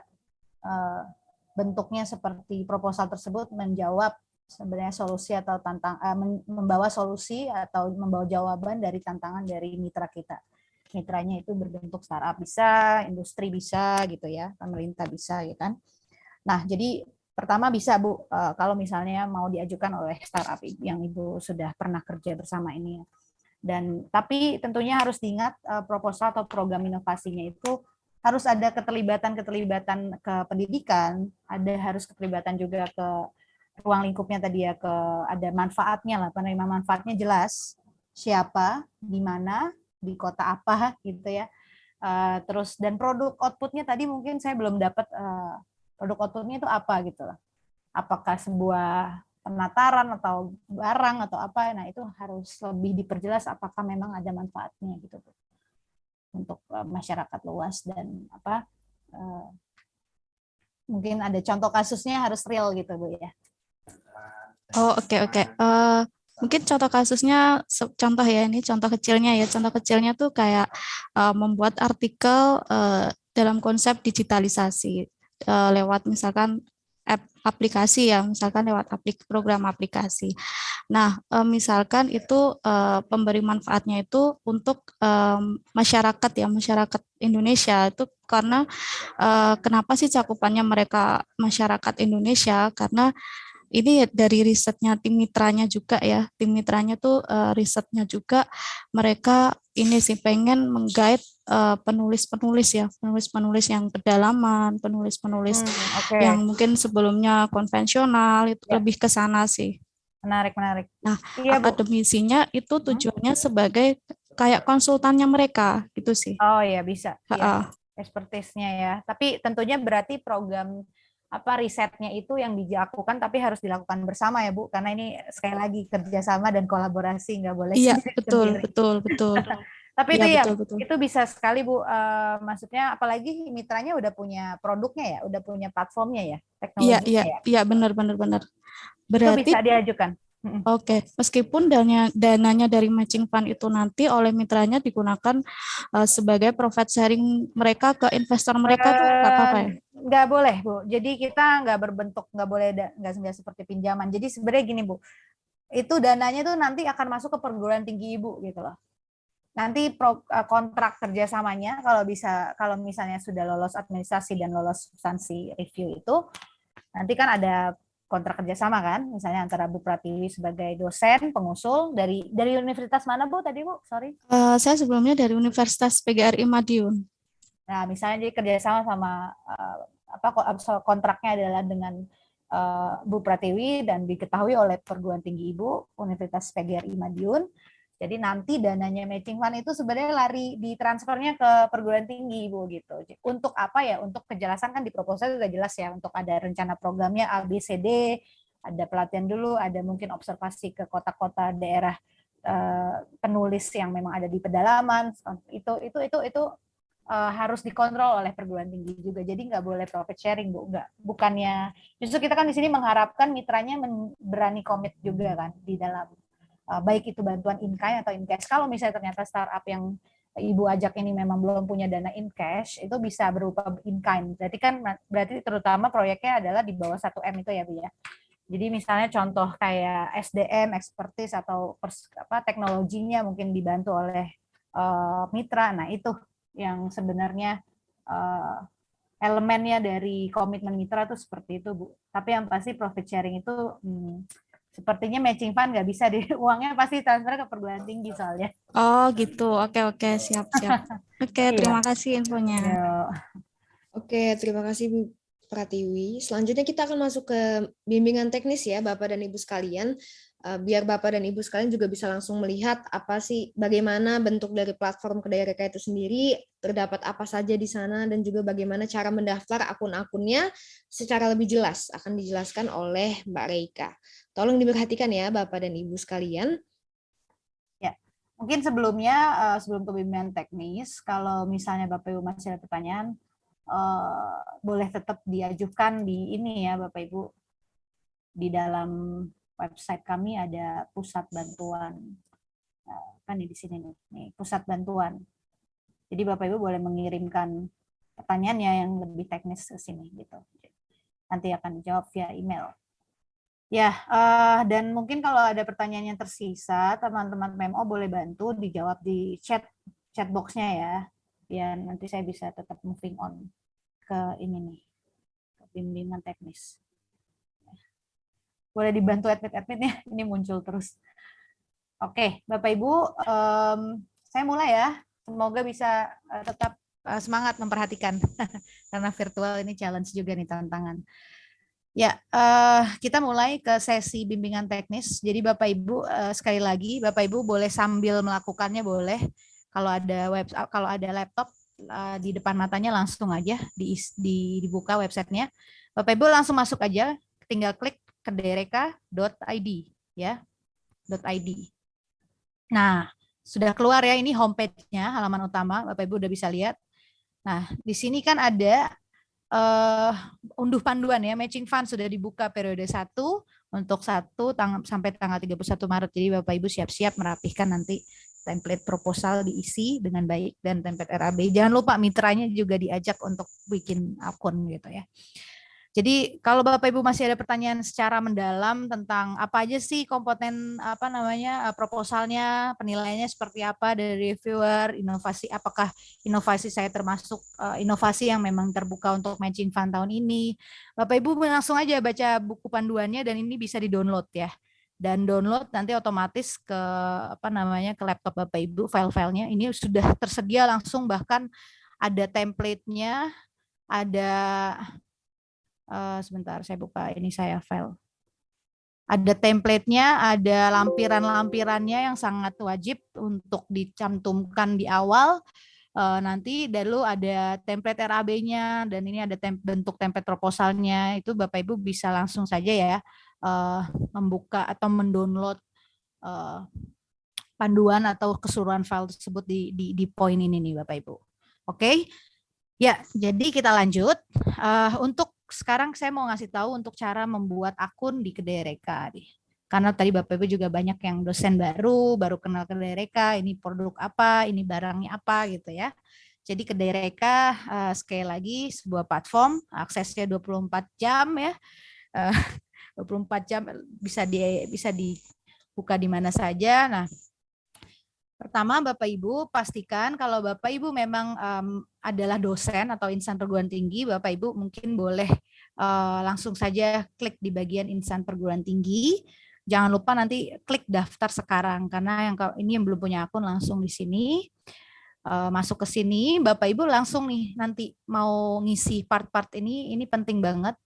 bentuknya seperti proposal tersebut menjawab sebenarnya solusi atau membawa solusi atau membawa jawaban dari tantangan dari mitra kita. Mitranya itu berbentuk startup bisa, industri bisa gitu ya, pemerintah bisa gitu kan. Nah, jadi pertama bisa Bu, kalau misalnya mau diajukan oleh startup yang Ibu sudah pernah kerja bersama ini. Dan tapi tentunya harus diingat proposal atau program inovasinya itu harus ada keterlibatan ke pendidikan, harus keterlibatan juga ke ruang lingkupnya tadi ya, ada manfaatnya lah, penerima manfaatnya jelas, siapa, di mana, di kota apa gitu ya. Terus dan produk outputnya tadi mungkin saya belum dapat produk outputnya itu apa gitu loh. Apakah sebuah penataran atau barang atau apa, nah itu harus lebih diperjelas apakah memang ada manfaatnya gitu untuk masyarakat luas dan mungkin ada contoh kasusnya harus real gitu Bu ya. Oh, oke. Mungkin contoh kasusnya, contoh ya, ini contoh kecilnya ya. Contoh kecilnya tuh kayak membuat artikel dalam konsep digitalisasi lewat misalkan aplikasi ya, misalkan lewat program aplikasi. Nah, misalkan itu pemberi manfaatnya itu untuk masyarakat ya, masyarakat Indonesia itu karena kenapa sih cakupannya mereka masyarakat Indonesia? Karena ini dari risetnya tim mitranya juga ya, tim mitranya tuh risetnya juga mereka ini sih pengen menggait penulis-penulis ya, penulis-penulis yang kedalaman, penulis-penulis yang mungkin sebelumnya konvensional itu lebih ke sana sih. Menarik. Nah, iya, akademisinya itu tujuannya sebagai kayak konsultannya mereka gitu sih. Oh iya bisa. Ya, expertise-nya ya. Tapi tentunya berarti program risetnya itu yang dilakukan tapi harus dilakukan bersama ya Bu, karena ini sekali lagi kerjasama dan kolaborasi, nggak boleh sendiri. Betul. Tapi itu betul. Itu bisa sekali Bu, maksudnya apalagi mitranya udah punya produknya ya, udah punya platformnya ya, teknologinya ya. Iya, benar. Berarti itu bisa diajukan. Oke, meskipun dananya dari matching fund itu nanti oleh mitranya digunakan sebagai profit sharing mereka ke investor mereka tuh nggak apa-apa ya? Nggak boleh, Bu. Jadi kita nggak berbentuk, nggak boleh, nggak seperti pinjaman. Jadi sebenarnya gini, Bu, itu dananya tuh nanti akan masuk ke perguruan tinggi Ibu gitu loh. Nanti kontrak kerjasamanya kalau misalnya sudah lolos administrasi dan lolos substansi review itu, nanti kan ada kontrak kerjasama kan, misalnya antara Bu Pratiwi sebagai dosen pengusul dari universitas mana Bu tadi Bu? Sorry. Saya sebelumnya dari Universitas PGRI Madiun. Nah misalnya jadi kerjasama sama kontraknya adalah dengan Bu Pratiwi dan diketahui oleh perguruan tinggi Ibu Universitas PGRI Madiun. Jadi nanti dananya matching fund itu sebenarnya lari ditransfernya ke perguruan tinggi Ibu gitu. Untuk apa ya? Untuk kejelasan kan di proposal sudah jelas ya. Untuk ada rencana programnya ABCD, ada pelatihan dulu, ada mungkin observasi ke kota-kota daerah penulis yang memang ada di pedalaman. Itu harus dikontrol oleh perguruan tinggi juga. Jadi nggak boleh profit sharing Bu. Bukannya justru kita kan di sini mengharapkan mitranya berani komit juga kan di dalam baik itu bantuan in kind atau in cash. Kalau misalnya ternyata startup yang Ibu ajak ini memang belum punya dana in cash, itu bisa berupa in kind. Berarti terutama proyeknya adalah di bawah 1M itu ya Bu ya. Jadi misalnya contoh kayak SDM, expertise atau teknologinya mungkin dibantu oleh mitra. Nah itu yang sebenarnya elemennya dari komitmen mitra itu seperti itu Bu. Tapi yang pasti profit sharing itu sepertinya matching fund nggak bisa uangnya pasti transfer ke perguruan tinggi soalnya. Oh gitu, oke, siap. Oke, terima kasih infonya. Oke, terima kasih Bu Pratiwi. Selanjutnya kita akan masuk ke bimbingan teknis ya Bapak dan Ibu sekalian. Biar Bapak dan Ibu sekalian juga bisa langsung melihat bagaimana bentuk dari platform Kedai Reka itu sendiri, terdapat apa saja di sana, dan juga bagaimana cara mendaftar akun-akunnya secara lebih jelas akan dijelaskan oleh Mbak Reika. Tolong diperhatikan ya Bapak dan Ibu sekalian. Ya, mungkin sebelum ke bimbingan teknis, kalau misalnya Bapak Ibu masih ada pertanyaan, boleh tetap diajukan di ini ya Bapak Ibu. Di dalam website kami ada pusat bantuan, kan di sini nih pusat bantuan. Jadi Bapak Ibu boleh mengirimkan pertanyaannya yang lebih teknis ke sini gitu. Nanti akan dijawab via email. Ya, dan mungkin kalau ada pertanyaan yang tersisa, teman-teman PMO boleh bantu dijawab di chat box-nya ya. Biar nanti saya bisa tetap moving on ke ini nih, ke bimbingan teknis. Boleh dibantu admin-adminnya, ini muncul terus. Oke, Bapak Ibu, saya mulai ya. Semoga bisa tetap semangat memperhatikan, karena virtual ini challenge juga nih, tantangan. Ya, kita mulai ke sesi bimbingan teknis. Jadi Bapak Ibu, sekali lagi Bapak Ibu boleh sambil melakukannya boleh. Kalau ada laptop di depan matanya langsung aja dibuka websitenya. Bapak Ibu langsung masuk aja, tinggal klik kedaireka.id ya, .id. Nah, sudah keluar ya, ini homepage-nya, halaman utama. Bapak Ibu udah bisa lihat. Nah, di sini kan ada unduh panduan ya, matching fund sudah dibuka periode 1 untuk sampai tanggal 31 Maret. Jadi Bapak Ibu siap-siap merapihkan nanti template proposal diisi dengan baik dan template RAB. Jangan lupa mitranya juga diajak untuk bikin akun gitu ya. Jadi kalau Bapak Ibu masih ada pertanyaan secara mendalam tentang apa aja sih komponen proposalnya, penilaiannya seperti apa dari reviewer, apakah inovasi saya termasuk inovasi yang memang terbuka untuk matching fund tahun ini, Bapak Ibu langsung aja baca buku panduannya dan ini bisa di-download ya. Dan download nanti otomatis ke ke laptop Bapak Ibu, file-filenya ini sudah tersedia langsung, bahkan ada template-nya, ada sebentar saya buka ini file. Ada template-nya, ada lampiran-lampirannya yang sangat wajib untuk dicantumkan di awal. Nanti dulu ada template RAB-nya dan ini ada bentuk template proposalnya. Itu Bapak Ibu bisa langsung saja ya membuka atau mendownload panduan atau keseluruhan file tersebut di poin ini nih Bapak Ibu. Oke. Ya, jadi kita lanjut. Untuk sekarang saya mau ngasih tahu untuk cara membuat akun di Kedai Reka. Karena tadi Bapak Ibu juga banyak yang dosen baru kenal Kedereka, ini produk apa, ini barangnya apa gitu ya. Jadi Kedereka sekali lagi sebuah platform, aksesnya 24 jam ya. 24 jam bisa dibuka di mana saja. Nah, pertama Bapak Ibu pastikan kalau Bapak Ibu memang adalah dosen atau insan perguruan tinggi, Bapak Ibu mungkin boleh langsung saja klik di bagian insan perguruan tinggi. Jangan lupa nanti klik daftar sekarang, karena ini yang belum punya akun langsung di sini. Masuk ke sini, Bapak Ibu langsung nih nanti mau ngisi part-part ini penting banget.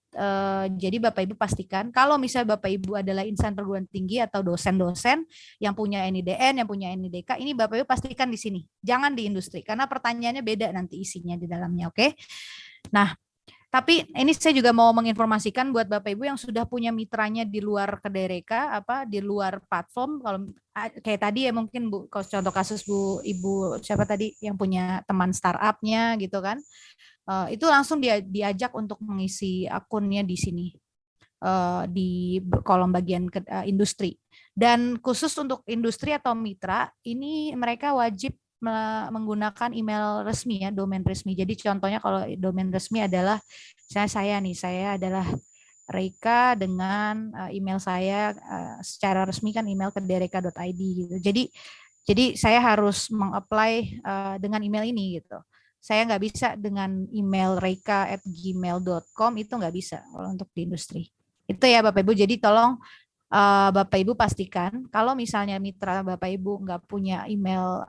Jadi Bapak Ibu pastikan kalau misalnya Bapak Ibu adalah insan perguruan tinggi atau dosen-dosen yang punya NIDN, yang punya NIDK, ini Bapak Ibu pastikan di sini. Jangan di industri, karena pertanyaannya beda nanti isinya di dalamnya, oke? Nah, tapi ini saya juga mau menginformasikan buat Bapak Ibu yang sudah punya mitranya di luar Kedereka, di luar platform. Kalau kayak tadi ya mungkin Bu, contoh kasus Bu Ibu siapa tadi yang punya teman startupnya gitu kan, itu langsung diajak untuk mengisi akunnya di sini di kolom bagian industri. Dan khusus untuk industri atau mitra, ini mereka wajib menggunakan email resmi ya, domain resmi. Jadi contohnya kalau domain resmi adalah saya adalah Reika dengan email saya secara resmi kan email kedereka.id gitu. Jadi saya harus mengapply dengan email ini gitu. Saya nggak bisa dengan email reika@gmail.com, itu nggak bisa kalau untuk di industri. Itu ya Bapak Ibu. Jadi tolong Bapak Ibu pastikan kalau misalnya mitra Bapak Ibu nggak punya email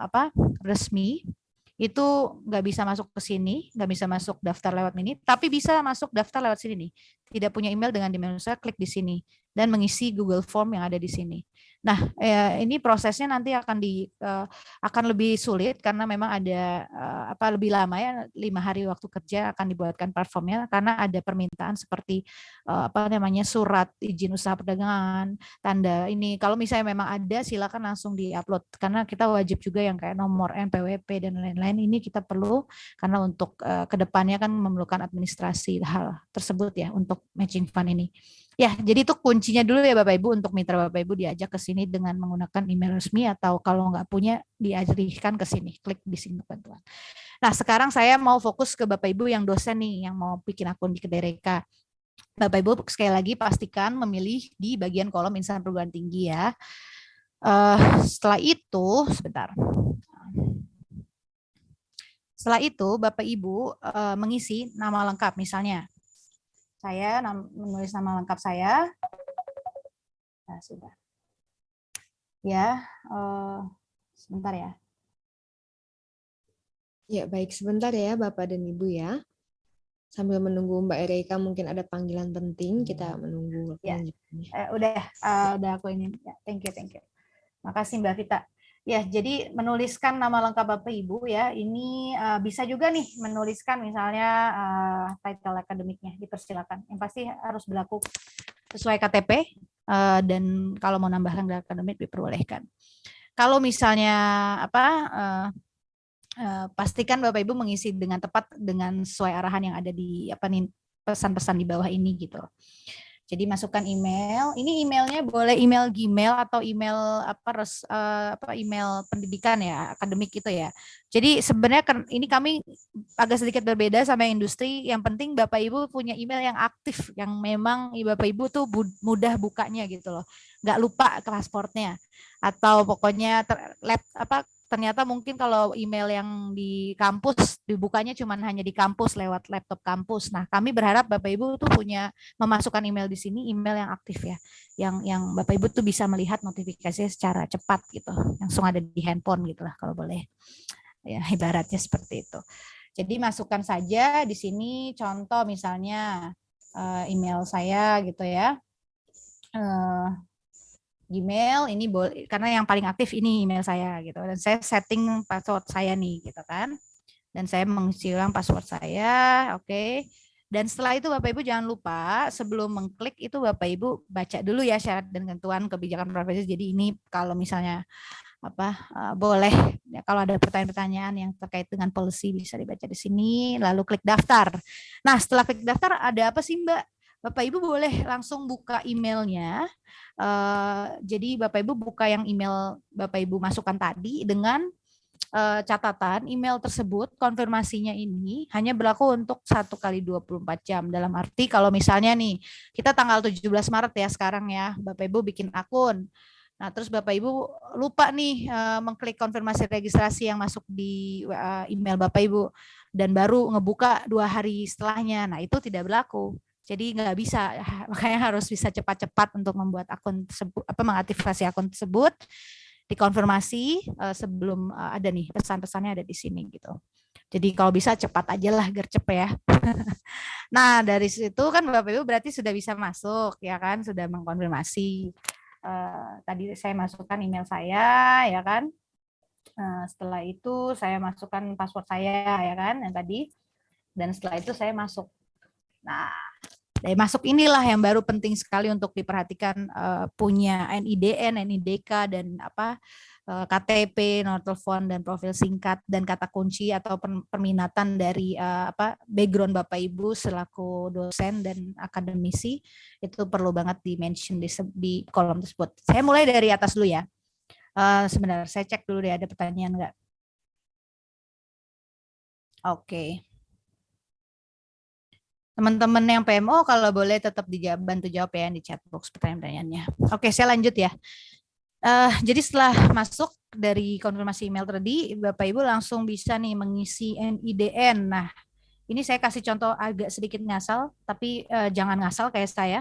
resmi, itu nggak bisa masuk ke sini, nggak bisa masuk daftar lewat ini, tapi bisa masuk daftar lewat sini nih. Tidak punya email dengan email saya, klik di sini dan mengisi Google Form yang ada di sini. Nah, ini prosesnya nanti akan lebih sulit karena memang ada lebih lama ya, 5 hari waktu kerja akan dibuatkan platformnya karena ada permintaan seperti surat izin usaha perdagangan, tanda ini. Kalau misalnya memang ada, silakan langsung diupload karena kita wajib juga yang kayak nomor NPWP dan lain-lain ini kita perlu karena untuk kedepannya kan memerlukan administrasi hal tersebut ya untuk matching fund ini. Ya, jadi itu kuncinya dulu ya Bapak Ibu untuk mitra Bapak Ibu diajak ke sini dengan menggunakan email resmi atau kalau nggak punya dialihkan ke sini, klik di sini bantuan. Nah, sekarang saya mau fokus ke Bapak Ibu yang dosen nih yang mau bikin akun di Kedereka. Bapak Ibu sekali lagi pastikan memilih di bagian kolom insan perguruan tinggi ya. Setelah itu, Setelah itu Bapak Ibu mengisi nama lengkap misalnya. Saya menulis nama lengkap saya. Nah, sudah. Ya, sebentar ya. Ya, baik. Sebentar ya Bapak dan Ibu ya. Sambil menunggu Mbak Reika mungkin ada panggilan penting, kita menunggu. Ya, udah aku ini. Ya, thank you. Makasih Mbak Vita. Ya, jadi menuliskan nama lengkap Bapak Ibu ya, ini bisa juga nih menuliskan misalnya title akademiknya, dipersilakan. Yang pasti harus berlaku sesuai KTP dan kalau mau nambahkan dari akademik diperbolehkan. Kalau misalnya pastikan Bapak Ibu mengisi dengan tepat dengan sesuai arahan yang ada di pesan-pesan di bawah ini gitu. Jadi masukkan email. Ini emailnya boleh email Gmail atau email email pendidikan ya, akademik gitu ya. Jadi sebenarnya ini kami agak sedikit berbeda sama industri. Yang penting Bapak Ibu punya email yang aktif, yang memang Bapak Ibu tuh mudah bukanya gitu loh. Nggak lupa pasportnya. Atau pokoknya ternyata mungkin kalau email yang di kampus dibukanya cuma hanya di kampus lewat laptop kampus. Nah, kami berharap Bapak Ibu tuh memasukkan email di sini, email yang aktif ya, yang Bapak Ibu tuh bisa melihat notifikasinya secara cepat gitu, langsung ada di handphone gitulah kalau boleh. Ya, ibaratnya seperti itu. Jadi masukkan saja di sini contoh misalnya email saya gitu ya. Gmail ini boleh karena yang paling aktif ini email saya gitu, dan saya setting password saya nih gitu kan, dan saya mengisi ulang password saya, oke. Dan setelah itu Bapak Ibu jangan lupa sebelum mengklik itu Bapak Ibu baca dulu ya syarat dan ketentuan kebijakan profesi. Jadi ini kalau misalnya boleh ya, kalau ada pertanyaan-pertanyaan yang terkait dengan policy bisa dibaca di sini, lalu klik daftar. Nah setelah klik daftar ada apa sih Mbak? Bapak Ibu boleh langsung buka emailnya. Jadi Bapak Ibu buka yang email Bapak Ibu masukkan tadi dengan catatan email tersebut konfirmasinya ini hanya berlaku untuk 1 kali 24 jam. Dalam arti kalau misalnya nih kita tanggal 17 Maret ya sekarang ya, Bapak Ibu bikin akun. Nah, terus Bapak Ibu lupa nih mengklik konfirmasi registrasi yang masuk di email Bapak Ibu dan baru ngebuka 2 hari setelahnya. Nah, itu tidak berlaku. Jadi nggak bisa, makanya harus bisa cepat-cepat untuk membuat akun tersebut, mengaktifasi akun tersebut, dikonfirmasi sebelum ada nih pesan-pesannya ada di sini gitu. Jadi kalau bisa cepat aja lah, gercep ya. Nah dari situ kan Bapak Ibu berarti sudah bisa masuk ya kan, sudah mengkonfirmasi. Tadi saya masukkan email saya ya kan. Setelah itu saya masukkan password saya ya kan yang tadi. Dan setelah itu saya masuk. Nah dari masuk inilah yang baru penting sekali untuk diperhatikan, punya NIDN, NIDK dan KTP, nomor telepon dan profil singkat dan kata kunci atau perminatan dari background Bapak Ibu selaku dosen dan akademisi itu perlu banget di-mention di kolom tersebut. Saya mulai dari atas dulu ya. Sebentar, saya cek dulu deh ada pertanyaan enggak. Oke. Teman-teman yang PMO kalau boleh tetap bantu jawab ya di chat box pertanyaannya. Oke, saya lanjut ya. Jadi setelah masuk dari konfirmasi email tadi, Bapak Ibu langsung bisa nih mengisi NIDN. Nah, ini saya kasih contoh agak sedikit ngasal, tapi jangan ngasal kayak saya.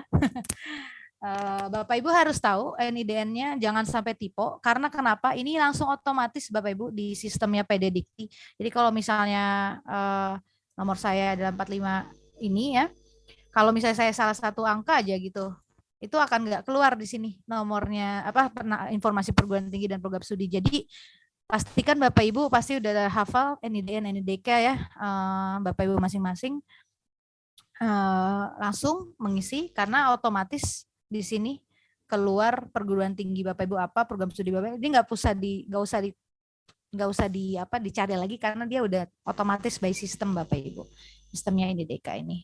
Bapak Ibu harus tahu NIDN-nya jangan sampai typo, karena kenapa? Ini langsung otomatis Bapak Ibu di sistemnya PD Dikti. Jadi kalau misalnya nomor saya adalah 45 ini ya, kalau misalnya saya salah satu angka aja gitu, itu akan nggak keluar di sini nomornya informasi perguruan tinggi dan program studi. Jadi pastikan Bapak Ibu pasti udah hafal NIDN, NIDK ya, Bapak Ibu masing-masing langsung mengisi karena otomatis di sini keluar perguruan tinggi Bapak Ibu apa, program studi Bapak Ibu. Ini nggak usah dicari lagi karena dia udah otomatis by sistem Bapak Ibu. Sistemnya NIDK ini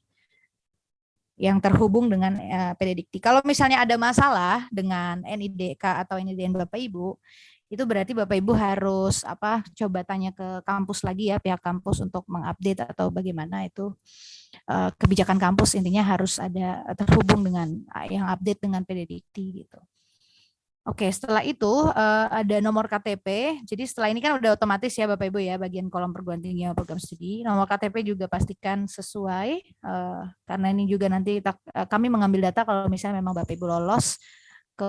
yang terhubung dengan PD Dikti. Kalau misalnya ada masalah dengan NIDK atau NIDN Bapak Ibu, itu berarti Bapak Ibu harus coba tanya ke kampus lagi ya, pihak kampus untuk mengupdate atau bagaimana itu kebijakan kampus, intinya harus ada terhubung dengan yang update dengan PD Dikti gitu. Oke, setelah itu ada nomor KTP. Jadi setelah ini kan udah otomatis ya Bapak Ibu ya, bagian kolom perguruan tinggi program studi. Nomor KTP juga pastikan sesuai, karena ini juga nanti kami mengambil data kalau misalnya memang Bapak Ibu lolos ke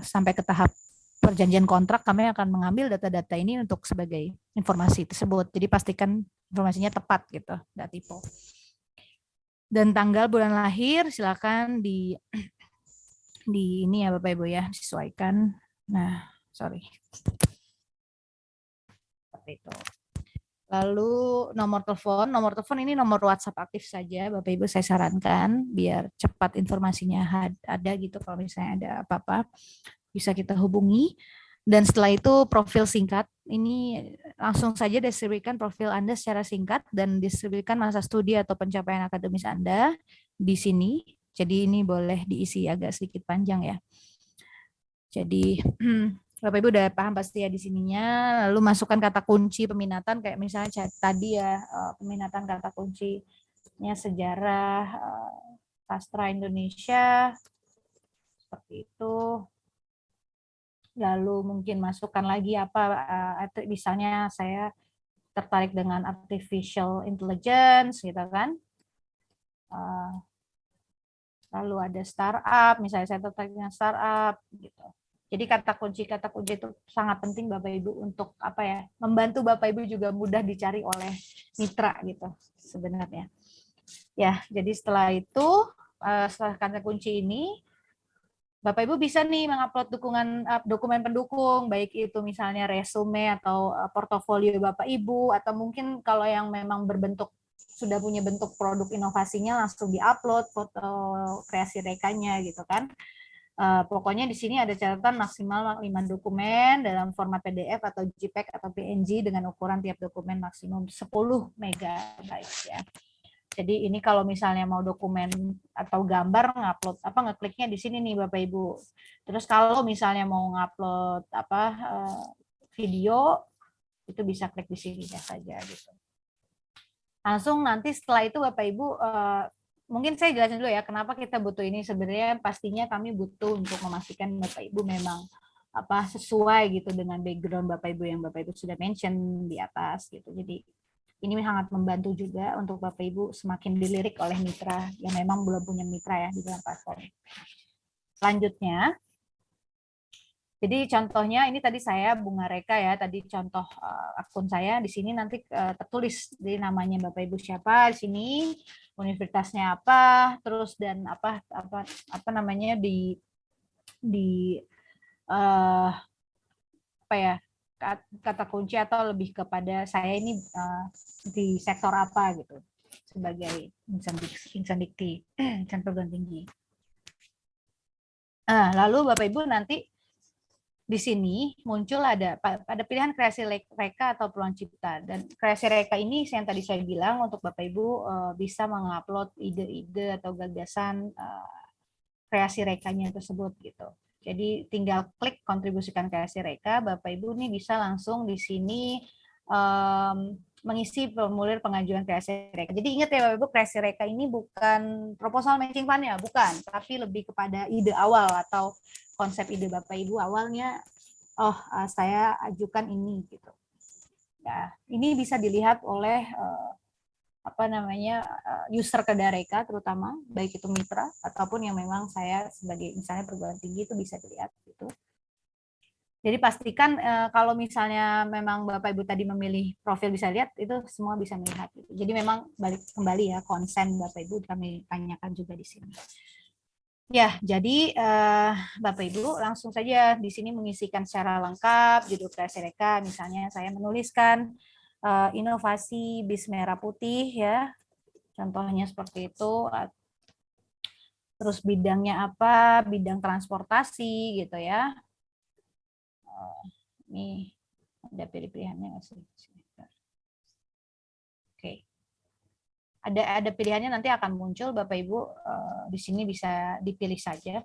sampai ke tahap perjanjian kontrak, kami akan mengambil data-data ini untuk sebagai informasi tersebut. Jadi pastikan informasinya tepat gitu, nggak typo. Dan tanggal bulan lahir silakan di ini ya Bapak Ibu ya, disesuaikan. Nah, sorry. Seperti itu. Lalu nomor telepon ini nomor WhatsApp aktif saja Bapak Ibu, saya sarankan biar cepat informasinya ada gitu, kalau misalnya ada apa-apa bisa kita hubungi. Dan setelah itu profil singkat, ini langsung saja distribusikan profil Anda secara singkat dan distribusikan masa studi atau pencapaian akademis Anda di sini. Jadi ini boleh diisi agak sedikit panjang ya. Jadi Bapak Ibu udah paham pasti ya di sininya. Lalu masukkan kata kunci peminatan kayak misalnya tadi ya, peminatan kata kuncinya sejarah, sastra Indonesia seperti itu. Lalu mungkin masukkan lagi misalnya saya tertarik dengan artificial intelligence gitu kan. Lalu ada startup, misalnya saya tertarik dengan startup gitu. Jadi kata kunci itu sangat penting Bapak Ibu untuk membantu Bapak Ibu juga mudah dicari oleh mitra gitu sebenarnya. Ya, jadi setelah itu setelah kata kunci ini Bapak Ibu bisa nih mengupload dokumen pendukung, baik itu misalnya resume atau portofolio Bapak Ibu, atau mungkin kalau yang memang sudah punya bentuk produk inovasinya langsung diupload foto kreasi rekanya gitu kan. Pokoknya di sini ada catatan maksimal 5 dokumen dalam format PDF atau JPEG atau PNG dengan ukuran tiap dokumen maksimum 10 MB ya. Jadi ini kalau misalnya mau dokumen atau gambar ngupload ngekliknya di sini nih Bapak Ibu. Terus kalau misalnya mau ngupload video itu bisa klik di sini saja gitu. Langsung nanti setelah itu Bapak Ibu mungkin saya jelasin dulu ya kenapa kita butuh ini. Sebenarnya pastinya kami butuh untuk memastikan Bapak Ibu memang sesuai gitu dengan background Bapak Ibu yang Bapak Ibu sudah mention di atas gitu. Jadi ini sangat membantu juga untuk Bapak Ibu semakin dilirik oleh mitra yang memang belum punya mitra ya di dalam platform. Selanjutnya, jadi contohnya ini tadi saya Bunga Reka ya, tadi contoh akun saya di sini nanti tertulis di namanya Bapak Ibu siapa di sini, universitasnya apa, terus dan apa namanya di kata kunci atau lebih kepada saya ini di sektor apa gitu sebagai insan dikti perguruan tinggi. Lalu Bapak Ibu nanti di sini muncul ada pilihan kreasi reka atau peluang cipta, dan kreasi reka ini yang tadi saya bilang untuk Bapak Ibu bisa mengupload ide-ide atau gagasan kreasi rekanya tersebut gitu. Jadi tinggal klik kontribusikan kreasi reka, Bapak Ibu nih bisa langsung di sini mengisi formulir pengajuan kreasi reka. Jadi ingat ya Bapak Ibu, kreasi reka ini bukan proposal matching fund ya, bukan, tapi lebih kepada ide awal atau konsep ide Bapak Ibu awalnya, saya ajukan ini gitu. Ya, ini bisa dilihat oleh user Kedareka terutama, baik itu mitra ataupun yang memang saya sebagai misalnya perguruan tinggi itu bisa dilihat gitu. Jadi pastikan kalau misalnya memang Bapak Ibu tadi memilih profil bisa lihat, itu semua bisa melihat gitu. Jadi memang balik kembali ya konsen Bapak Ibu kami tanyakan juga di sini. Ya, jadi Bapak Ibu langsung saja di sini mengisikan secara lengkap judul kreasi reka, misalnya saya menuliskan inovasi bis merah putih ya, contohnya seperti itu. Terus bidangnya apa, bidang transportasi gitu ya. Ini ada pilihannya nggak sih? Oke. Ada pilihannya nanti akan muncul Bapak Ibu di sini bisa dipilih saja.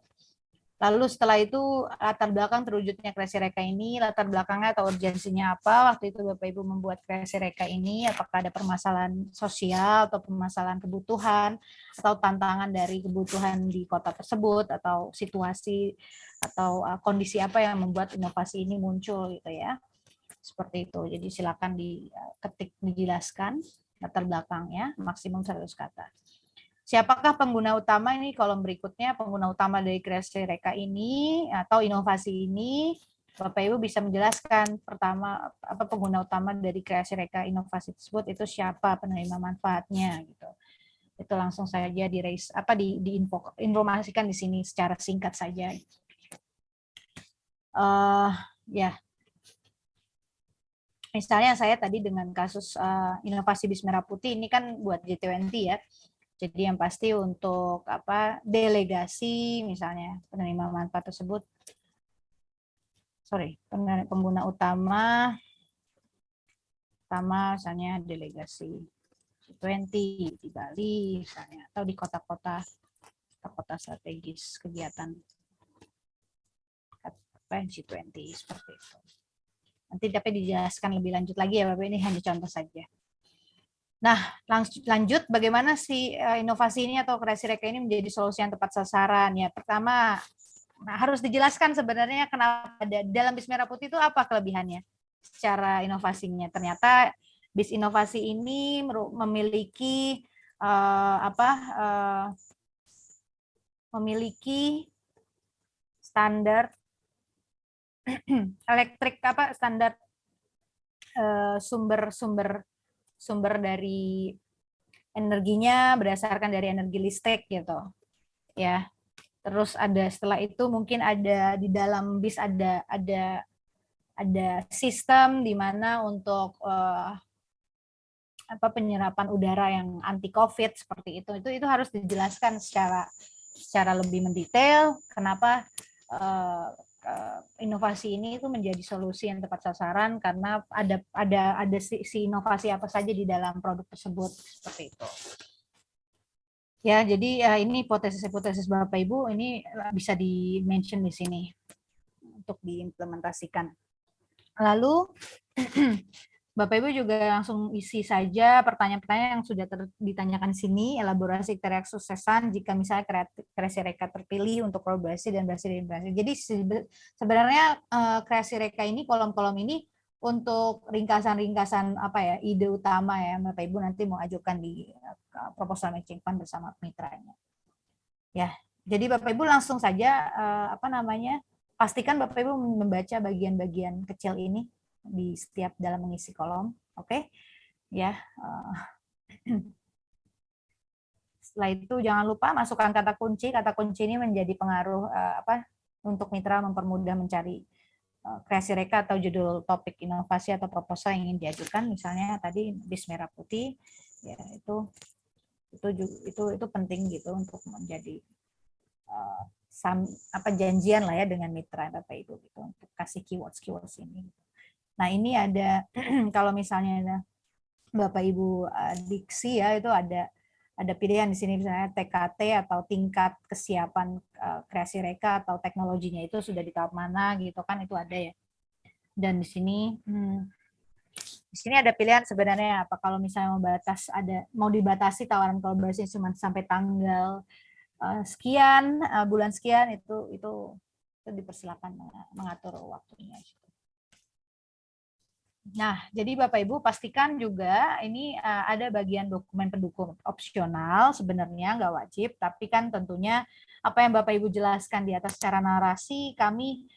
Lalu setelah itu latar belakang terwujudnya kreasi reka ini, latar belakangnya atau urgensinya apa waktu itu Bapak Ibu membuat kreasi reka ini, apakah ada permasalahan sosial atau permasalahan kebutuhan atau tantangan dari kebutuhan di kota tersebut atau situasi atau kondisi apa yang membuat inovasi ini muncul gitu ya. Seperti itu. Jadi silakan diketik, dijelaskan latar belakangnya maksimum 100 kata. Siapakah pengguna utama ini kolom berikutnya, pengguna utama dari kreasi reka ini atau inovasi ini, Bapak Ibu bisa menjelaskan pertama apa pengguna utama dari kreasi reka inovasi tersebut itu siapa, penerima manfaatnya gitu. Itu langsung saja diinformasikan di sini secara singkat saja. Ya. Misalnya saya tadi dengan kasus inovasi bis merah putih ini kan buat G20 ya. Jadi yang pasti untuk delegasi misalnya penerima manfaat tersebut, pengguna utama misalnya delegasi G20 di Bali misalnya, atau di kota-kota strategis kegiatan G20 seperti itu. Nanti dapat dijelaskan lebih lanjut lagi ya Bapak, ini hanya contoh saja. Nah, lanjut bagaimana sih inovasi ini atau kreasi reka ini menjadi solusi yang tepat sasaran ya. Pertama, harus dijelaskan sebenarnya kenapa dalam bis merah putih itu apa kelebihannya secara inovasinya. Ternyata bis inovasi ini memiliki standar elektrik standar sumber dari energinya berdasarkan dari energi listrik gitu ya. Terus setelah itu mungkin ada di dalam bis ada sistem di mana untuk penyerapan udara yang anti COVID seperti itu harus dijelaskan secara lebih mendetail kenapa inovasi ini itu menjadi solusi yang tepat sasaran karena ada si inovasi apa saja di dalam produk tersebut seperti itu. Ya, jadi ini hipotesis-hipotesis Bapak Ibu ini bisa di-mention di sini untuk diimplementasikan. Lalu Bapak Ibu juga langsung isi saja pertanyaan-pertanyaan yang sudah ditanyakan di sini, elaborasi kriteria kesuksesan jika misalnya kreasi reka terpilih untuk kolaborasi dan berhasil. Jadi sebenarnya kreasi reka ini, kolom-kolom ini untuk ringkasan-ringkasan apa ya, ide utama ya Bapak Ibu nanti mau ajukan di proposal matching fund bersama mitranya. Ya, jadi Bapak Ibu langsung saja pastikan Bapak Ibu membaca bagian-bagian kecil ini di setiap dalam mengisi kolom, oke? Ya. Setelah itu jangan lupa masukkan kata kunci. Kata kunci ini menjadi pengaruh untuk mitra mempermudah mencari kreasi reka atau judul topik inovasi atau proposal yang ingin diajukan. Misalnya tadi bis merah putih, ya itu penting gitu untuk menjadi janjian lah ya dengan mitra Bapak Ibu gitu untuk kasih keywords ini. Nah ini ada kalau misalnya ada Bapak Ibu diksi ya itu ada pilihan di sini misalnya TKT atau tingkat kesiapan kreasi reka atau teknologinya itu sudah di tahap mana gitu kan, itu ada ya. Dan di sini ada pilihan sebenarnya apa, kalau misalnya mau dibatasi tawaran kolaborasi cuma sampai tanggal sekian, bulan sekian, itu dipersilakan mengatur waktunya. Nah, jadi Bapak Ibu pastikan juga ini ada bagian dokumen pendukung opsional, sebenarnya nggak wajib, tapi kan tentunya apa yang Bapak Ibu jelaskan di atas secara narasi, kami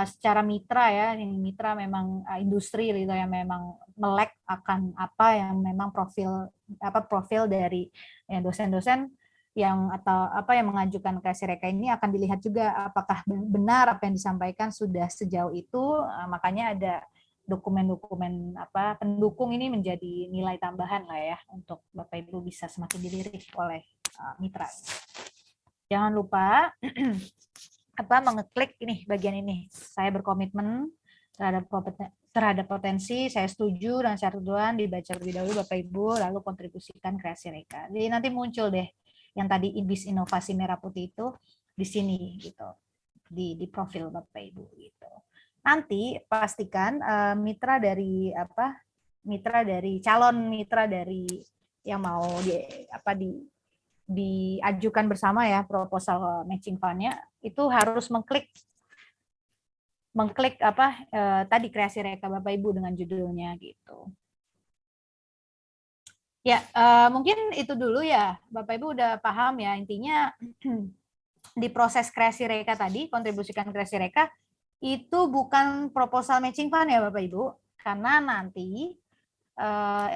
secara mitra ya, ini mitra memang industri gitu yang memang melek akan apa yang memang profil dari dosen-dosen yang atau apa yang mengajukan kreasi reka ini akan dilihat juga apakah benar apa yang disampaikan sudah sejauh itu, makanya ada dokumen-dokumen pendukung ini menjadi nilai tambahan lah ya untuk Bapak Ibu bisa semakin dilirik oleh mitra. Jangan lupa mengeklik ini bagian ini. Saya berkomitmen terhadap potensi, saya setuju dan saya tujuan dibaca terlebih dahulu Bapak Ibu, lalu kontribusikan kreasi reka. Jadi nanti muncul deh yang tadi bis inovasi merah putih itu di sini gitu. Di profil Bapak Ibu gitu. Nanti pastikan calon mitra dari yang mau diajukan bersama ya proposal matching fund-nya itu harus mengklik tadi kreasi reka Bapak Ibu dengan judulnya gitu. Ya, mungkin itu dulu ya. Bapak Ibu udah paham ya, intinya di proses kreasi reka tadi, kontribusikan kreasi reka itu bukan proposal matching fund ya Bapak Ibu, karena nanti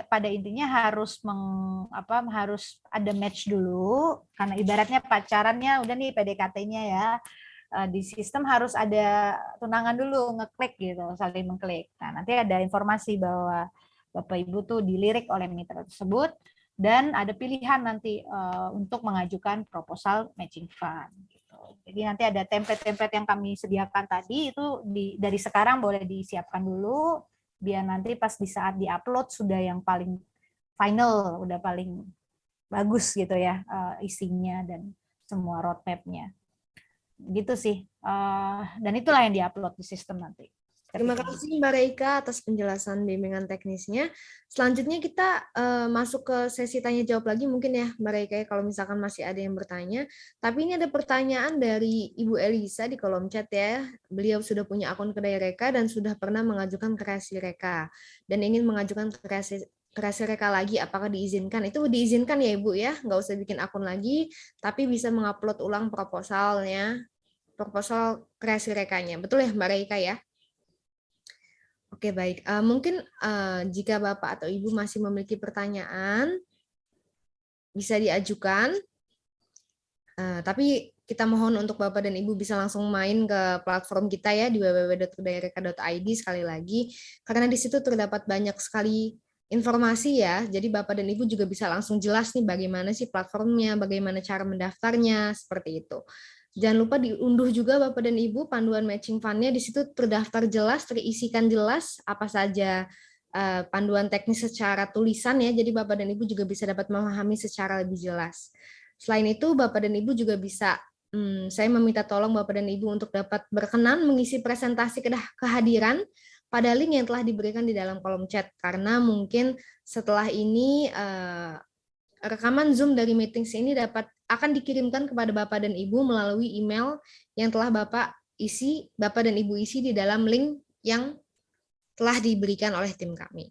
pada intinya harus ada match dulu, karena ibaratnya pacarannya udah nih PDKT-nya ya, di sistem harus ada tunangan dulu, ngeklik gitu, saling mengklik. Nah nanti ada informasi bahwa Bapak Ibu tuh dilirik oleh mitra tersebut dan ada pilihan nanti untuk mengajukan proposal matching fund. Jadi nanti ada template-template yang kami sediakan tadi itu dari sekarang boleh disiapkan dulu biar nanti pas di saat diupload sudah yang paling final, udah paling bagus gitu ya isinya dan semua roadmap-nya. Gitu sih. Dan itulah yang diupload di sistem nanti. Terima kasih Mbak Reika atas penjelasan bimbingan teknisnya. Selanjutnya kita masuk ke sesi tanya jawab lagi mungkin ya Mbak Reika kalau misalkan masih ada yang bertanya. Tapi ini ada pertanyaan dari Ibu Elisa di kolom chat ya. Beliau sudah punya akun kedai reka dan sudah pernah mengajukan kreasi reka dan ingin mengajukan kreasi reka lagi, apakah diizinkan? Itu diizinkan ya Ibu ya, nggak usah bikin akun lagi, tapi bisa mengupload ulang proposal kreasi rekanya. Betul ya Mbak Reika ya? Oke, baik. Mungkin jika Bapak atau Ibu masih memiliki pertanyaan, bisa diajukan. Tapi kita mohon untuk Bapak dan Ibu bisa langsung main ke platform kita ya di www.kedaireka.id sekali lagi, karena di situ terdapat banyak sekali informasi ya. Jadi Bapak dan Ibu juga bisa langsung jelas nih bagaimana sih platformnya, bagaimana cara mendaftarnya, seperti itu. Jangan lupa diunduh juga Bapak dan Ibu panduan matching fund-nya, di situ terdaftar jelas, terisikan jelas apa saja panduan teknis secara tulisan ya, jadi Bapak dan Ibu juga bisa dapat memahami secara lebih jelas. Selain itu, Bapak dan Ibu juga bisa, saya meminta tolong Bapak dan Ibu untuk dapat berkenan mengisi presentasi kehadiran pada link yang telah diberikan di dalam kolom chat, karena mungkin setelah ini rekaman Zoom dari meetings ini akan dikirimkan kepada Bapak dan Ibu melalui email yang telah Bapak dan Ibu isi di dalam link yang telah diberikan oleh tim kami.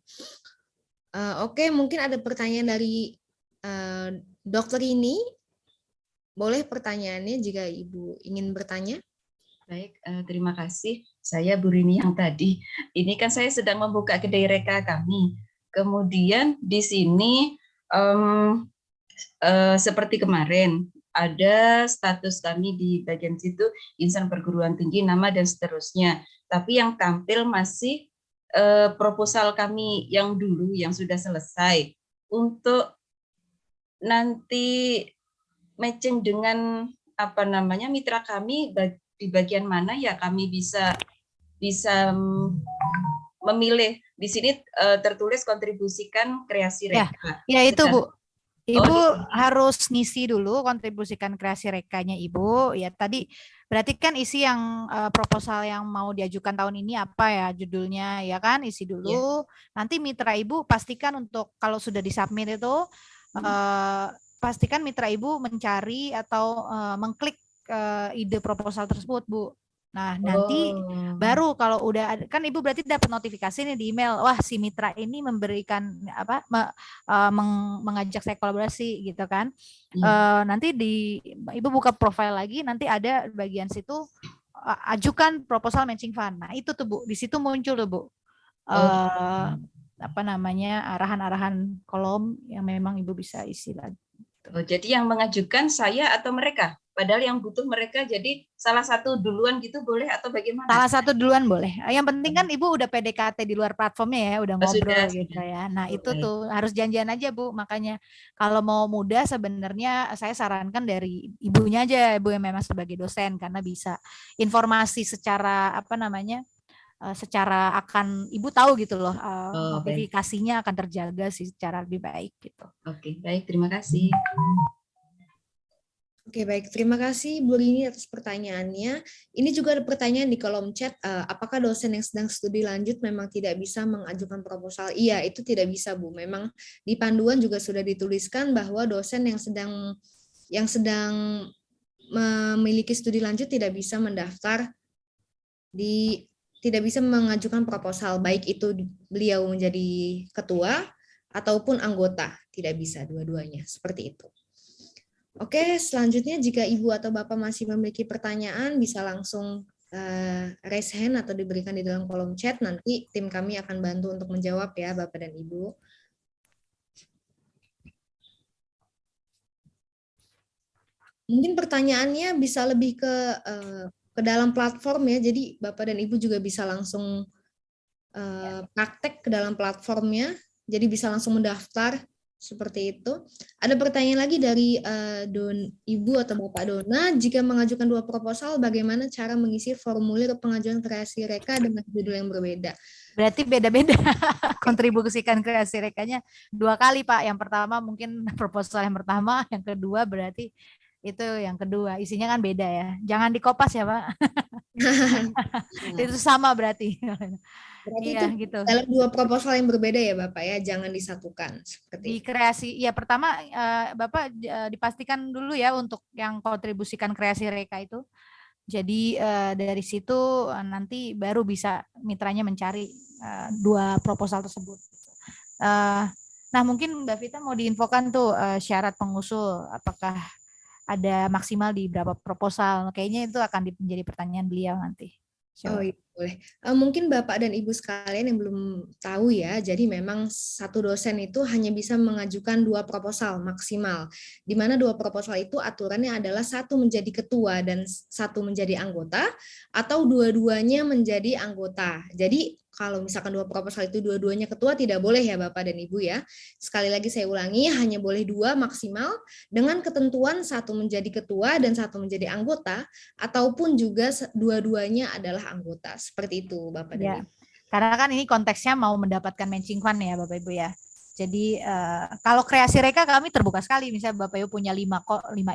Oke, mungkin ada pertanyaan dari Dokter ini. Boleh pertanyaannya jika Ibu ingin bertanya. Baik, terima kasih. Saya Bu Rini yang tadi. Ini kan saya sedang membuka kedai reka kami. Kemudian di sini seperti kemarin ada status kami di bagian situ insan perguruan tinggi, nama dan seterusnya. Tapi yang tampil masih proposal kami yang dulu yang sudah selesai. Untuk nanti matching dengan mitra kami di bagian mana ya kami bisa memilih. Di sini tertulis kontribusikan kreasi reka. Ya itu Bu. Ibu gitu. harus ngisi dulu kontribusikan kreasi rekanya Ibu. Ya tadi berarti kan isi yang proposal yang mau diajukan tahun ini apa ya judulnya ya kan, isi dulu. Nanti mitra Ibu pastikan untuk kalau sudah disubmit itu pastikan mitra Ibu mencari atau mengklik ide proposal tersebut Bu. Nah nanti baru kalau udah ada, kan Ibu berarti dapat notifikasi nih di email, wah si mitra ini memberikan mengajak saya kolaborasi gitu kan. Nanti Ibu buka profile lagi, nanti ada bagian situ ajukan proposal matching fund. Nah itu tuh Bu, di situ muncul tuh Bu arahan-arahan kolom yang memang Ibu bisa isi lagi. Jadi yang mengajukan saya atau mereka? Padahal yang butuh mereka, jadi salah satu duluan gitu boleh atau bagaimana? Salah satu duluan boleh. Yang penting kan Ibu udah PDKT di luar platformnya ya, udah ngobrol gitu ya. Nah itu tuh harus janjian aja Bu. Makanya kalau mau mudah sebenarnya saya sarankan dari Ibunya aja, Ibu yang memang sebagai dosen, karena bisa informasi secara secara akan Ibu tahu gitu loh, notifikasinya akan terjaga sih secara lebih baik gitu. Oke, baik, terima kasih. Oke, baik. Terima kasih Bu Rini atas pertanyaannya. Ini juga ada pertanyaan di kolom chat, apakah dosen yang sedang studi lanjut memang tidak bisa mengajukan proposal? Iya, itu tidak bisa Bu. Memang di panduan juga sudah dituliskan bahwa dosen yang sedang memiliki studi lanjut tidak bisa mendaftar tidak bisa mengajukan proposal, baik itu beliau menjadi ketua ataupun anggota, tidak bisa dua-duanya, seperti itu. Oke, selanjutnya jika Ibu atau Bapak masih memiliki pertanyaan, bisa langsung raise hand atau diberikan di dalam kolom chat, nanti tim kami akan bantu untuk menjawab ya Bapak dan Ibu. Mungkin pertanyaannya bisa lebih ke dalam platform ya, jadi Bapak dan Ibu juga bisa langsung praktek ke dalam platformnya, jadi bisa langsung mendaftar, seperti itu. Ada pertanyaan lagi dari Ibu atau Bapak Dona, jika mengajukan dua proposal, bagaimana cara mengisi formulir pengajuan kreasi reka dengan judul yang berbeda? Berarti beda-beda kontribusikan kreasi rekanya 2 kali Pak, yang pertama mungkin proposal yang pertama, yang kedua berarti itu yang kedua, isinya kan beda ya. Jangan dikopas ya Pak. Itu sama berarti. Berarti iya, itu gitu. dalam dua proposal yang berbeda ya Bapak ya, jangan disatukan. Seperti di kreasi, ya pertama Bapak dipastikan dulu ya untuk yang kontribusikan kreasi reka itu. Jadi dari situ nanti baru bisa mitranya mencari dua proposal tersebut. Nah mungkin Mbak Vita mau diinfokan tuh syarat pengusul, apakah ada maksimal di berapa proposal? Kayaknya itu akan menjadi pertanyaan beliau nanti. Oh iya, boleh. Mungkin Bapak dan Ibu sekalian yang belum tahu ya, jadi memang satu dosen itu hanya bisa mengajukan 2 proposal maksimal, di mana 2 proposal itu aturannya adalah 1 menjadi ketua dan 1 menjadi anggota, atau dua-duanya menjadi anggota. Jadi kalau misalkan 2 proposal itu dua-duanya ketua, tidak boleh ya Bapak dan Ibu ya. Sekali lagi saya ulangi, hanya boleh 2 maksimal, dengan ketentuan 1 menjadi ketua dan 1 menjadi anggota, ataupun juga dua-duanya adalah anggota. Seperti itu Bapak dan Ibu. Karena kan ini konteksnya mau mendapatkan matching fund ya Bapak Ibu ya. Jadi kalau kreasi reka kami terbuka sekali. Misalnya Bapak Ibu punya 5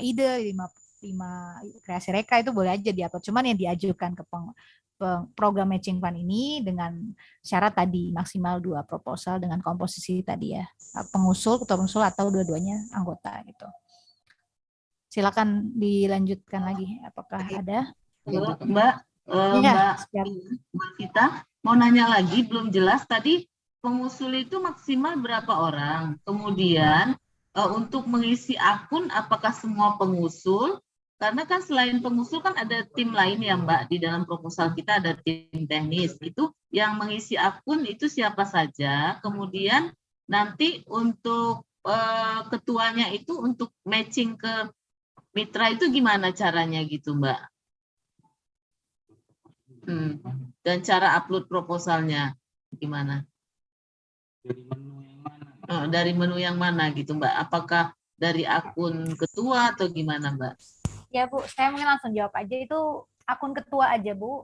ide, 5 kreasi reka itu boleh aja diupload. Cuman yang diajukan ke program matching fund ini dengan syarat tadi maksimal 2 proposal dengan komposisi tadi ya, pengusul, ketua pengusul atau dua-duanya anggota gitu. Silakan dilanjutkan lagi. Apakah ada? Mbak kita mau nanya lagi, belum jelas tadi pengusul itu maksimal berapa orang? Kemudian untuk mengisi akun apakah semua pengusul? Karena kan selain pengusul kan ada tim lain ya Mbak, di dalam proposal kita ada tim teknis. Itu yang mengisi akun itu siapa saja? Kemudian nanti untuk ketuanya itu untuk matching ke mitra itu gimana caranya gitu Mbak? Dan cara upload proposalnya gimana? Dari menu yang mana gitu Mbak? Apakah dari akun ketua atau gimana Mbak? Ya Bu, saya mungkin langsung jawab aja. Itu akun ketua aja Bu.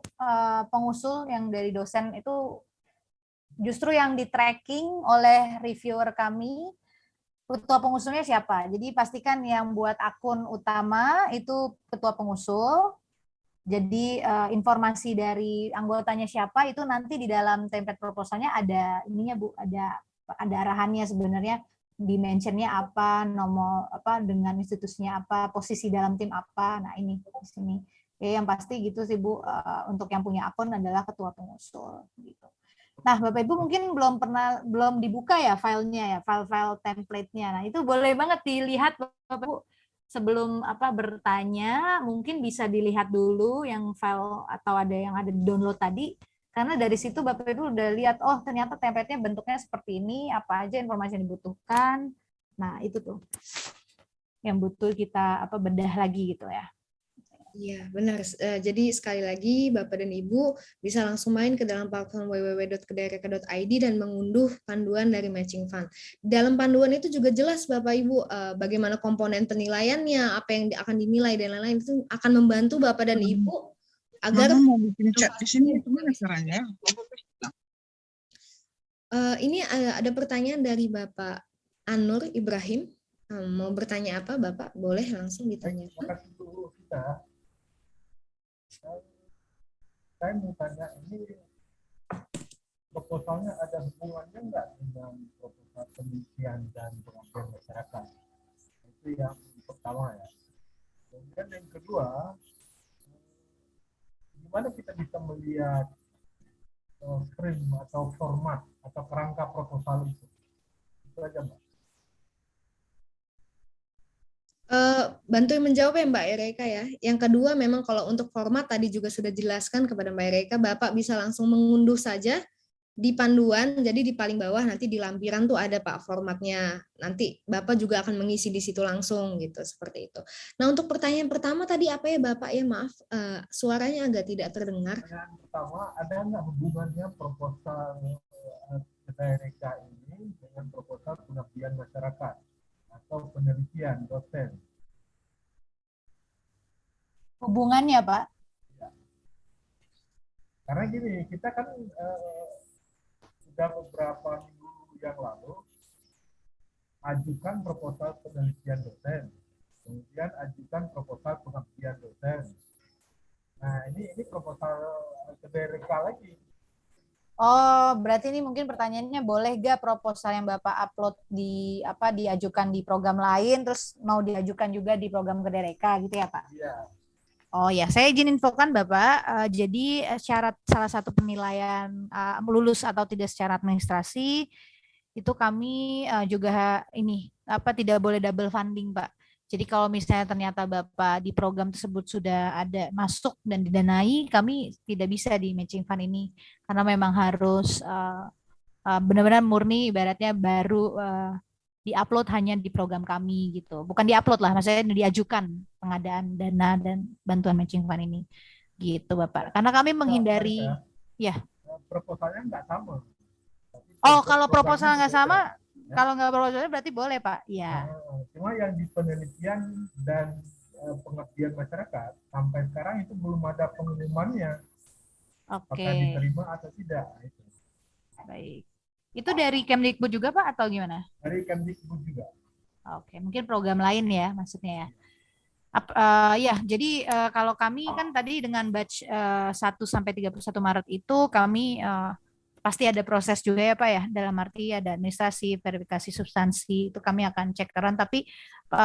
Pengusul yang dari dosen itu justru yang di tracking oleh reviewer kami. Ketua pengusulnya siapa? Jadi pastikan yang buat akun utama itu ketua pengusul. Jadi informasi dari anggotanya siapa itu nanti di dalam template proposalnya ada ininya Bu, ada arahannya sebenarnya, dimensionnya apa, nomor apa, dengan institusinya apa, posisi dalam tim apa. Nah ini di sini. Ya, yang pasti gitu sih Bu, untuk yang punya akun adalah ketua pengusul gitu. Nah Bapak Ibu mungkin belum dibuka ya filenya ya, file-file template-nya. Nah itu boleh banget dilihat Bapak Ibu. Sebelum bertanya, mungkin bisa dilihat dulu yang file atau ada yang ada di download tadi, karena dari situ Bapak Ibu udah lihat, oh ternyata template-nya bentuknya seperti ini, apa aja informasi yang dibutuhkan. Nah itu tuh yang butuh kita bedah lagi gitu ya. Iya, benar. Jadi sekali lagi Bapak dan Ibu bisa langsung main ke dalam platform www.kedereka.id dan mengunduh panduan dari Matching Fund. Dalam panduan itu juga jelas Bapak Ibu bagaimana komponen penilaiannya, apa yang akan dinilai dan lain-lain, itu akan membantu Bapak dan Ibu agar mau bikin chat di sini gimana caranya? Ini ada pertanyaan dari Bapak Anur Ibrahim. Mau bertanya apa Bapak? Boleh langsung ditanyakan. Terima kasih dulu kita. Saya mau tanya, ini proposalnya ada hubungannya nggak dengan proposal penelitian dan pengabdian masyarakat? Itu yang pertama ya. Kemudian yang kedua, gimana kita bisa melihat frame atau format atau kerangka proposal itu? Itu aja Mbak. Bantuin menjawab ya Mbak Ereka ya. Yang kedua memang kalau untuk format tadi juga sudah jelaskan kepada Mbak Ereka, Bapak bisa langsung mengunduh saja di panduan, jadi di paling bawah nanti di lampiran tuh ada Pak formatnya. Nanti Bapak juga akan mengisi di situ langsung gitu, seperti itu. Nah untuk pertanyaan pertama tadi apa ya Bapak ya, maaf suaranya agak tidak terdengar. Pertanyaan pertama, ada nggak hubungannya proposal Ereka ini dengan proposal pengabdian masyarakat atau penelitian dosen? Hubungannya Pak? Ya. Karena gini, kita kan sudah beberapa minggu yang lalu ajukan proposal penelitian dosen, kemudian ajukan proposal pengabdian dosen. Nah ini proposal Ereka lagi. Oh, berarti ini mungkin pertanyaannya boleh gak proposal yang Bapak upload diajukan di program lain terus mau diajukan juga di program Kedereka gitu ya Pak? Iya. Oh ya, saya izin infokan Bapak. Jadi syarat salah satu penilaian lulus atau tidak secara administrasi itu kami juga tidak boleh double funding Pak. Jadi kalau misalnya ternyata Bapak di program tersebut sudah ada masuk dan didanai, kami tidak bisa di matching fund ini karena memang harus benar-benar murni ibaratnya baru diupload hanya di program kami gitu. Bukan diupload lah, maksudnya diajukan pengadaan dana dan bantuan matching fund ini. Gitu Bapak. Karena kami menghindari Proposalnya nggak sama. Oh, kalau proposal nggak sama, kalau nggak proposalnya berarti boleh Pak. Iya. Cuma yang di penelitian dan pengabdian masyarakat sampai sekarang itu belum ada pengumumannya. Oke. Apakah diterima atau tidak. Itu. Baik. Itu dari Kemdikbud juga Pak atau gimana? Dari Kemdikbud juga. Oke, mungkin program lain ya maksudnya ya. Ya, jadi kalau kami kan tadi dengan batch 1 sampai 31 Maret itu kami pasti ada proses juga ya Pak ya, dalam arti ada administrasi, verifikasi substansi, itu kami akan cek terang, tapi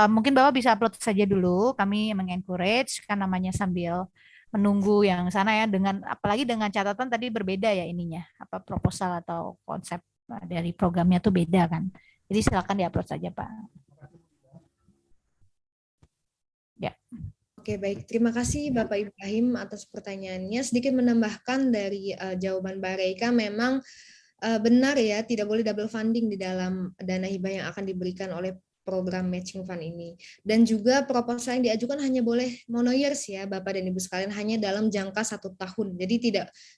mungkin Bapak bisa upload saja dulu, kami mengencourage kan namanya sambil menunggu yang sana ya, dengan apalagi dengan catatan tadi berbeda ya ininya, apa proposal atau konsep dari programnya tuh beda kan. Jadi silakan diupload saja Pak. Ya. Oke, baik. Terima kasih Bapak Ibrahim atas pertanyaannya. Sedikit menambahkan dari jawaban Mbak Reika, memang benar ya, tidak boleh double funding di dalam dana hibah yang akan diberikan oleh program matching fund ini. Dan juga proposal yang diajukan hanya boleh mono years ya, Bapak dan Ibu sekalian, hanya dalam jangka 1 tahun.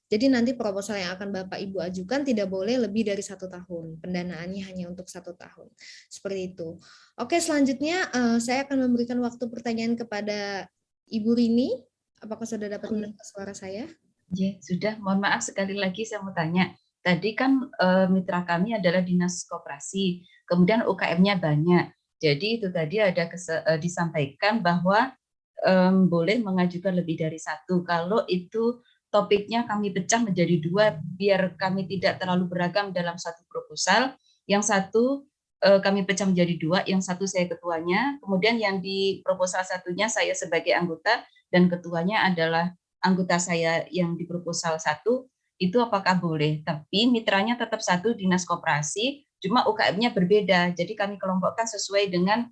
Jadi nanti proposal yang akan Bapak Ibu ajukan tidak boleh lebih dari 1 tahun. Pendanaannya hanya untuk 1 tahun. Seperti itu. Oke, selanjutnya saya akan memberikan waktu pertanyaan kepada Ibu Rini. Apakah sudah dapat mendengar suara saya? Ya, sudah. Mohon maaf sekali lagi saya mau tanya. Tadi kan mitra kami adalah dinas koperasi, kemudian UKM-nya banyak. Jadi itu tadi ada disampaikan bahwa boleh mengajukan lebih dari 1. Kalau itu topiknya kami pecah menjadi 2 biar kami tidak terlalu beragam dalam satu proposal. Yang satu kami pecah menjadi 2, yang satu saya ketuanya, kemudian yang di proposal satunya saya sebagai anggota dan ketuanya adalah anggota saya yang di proposal 1, itu apakah boleh? Tapi mitranya tetap satu dinas koperasi, cuma UKM-nya berbeda. Jadi kami kelompokkan sesuai dengan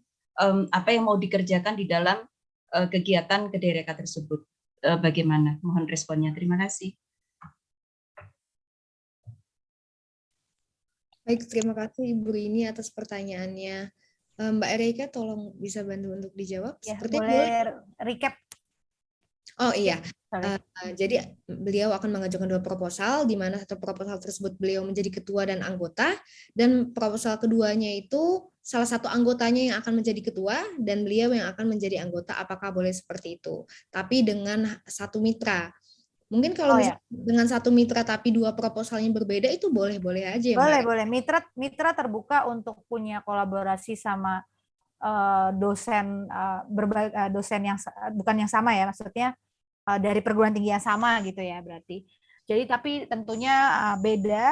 apa yang mau dikerjakan di dalam kegiatan kedereka tersebut. Bagaimana? Mohon responnya. Terima kasih. Baik, terima kasih Ibu Rini atas pertanyaannya. Mbak Erika, tolong bisa bantu untuk dijawab. Ya, Sepertinya boleh recap. Oh iya, Sorry. jadi beliau akan mengajukan 2 proposal, di mana satu proposal tersebut beliau menjadi ketua dan anggota, dan proposal keduanya itu salah satu anggotanya yang akan menjadi ketua, dan beliau yang akan menjadi anggota, apakah boleh seperti itu. Tapi dengan satu mitra. Mungkin kalau misalnya dengan satu mitra tapi 2 proposalnya berbeda, itu boleh-boleh aja ya Mbak. Boleh. Mitra terbuka untuk punya kolaborasi sama dosen dosen yang bukan yang sama ya, maksudnya dari perguruan tinggi yang sama gitu ya berarti. Jadi tapi tentunya beda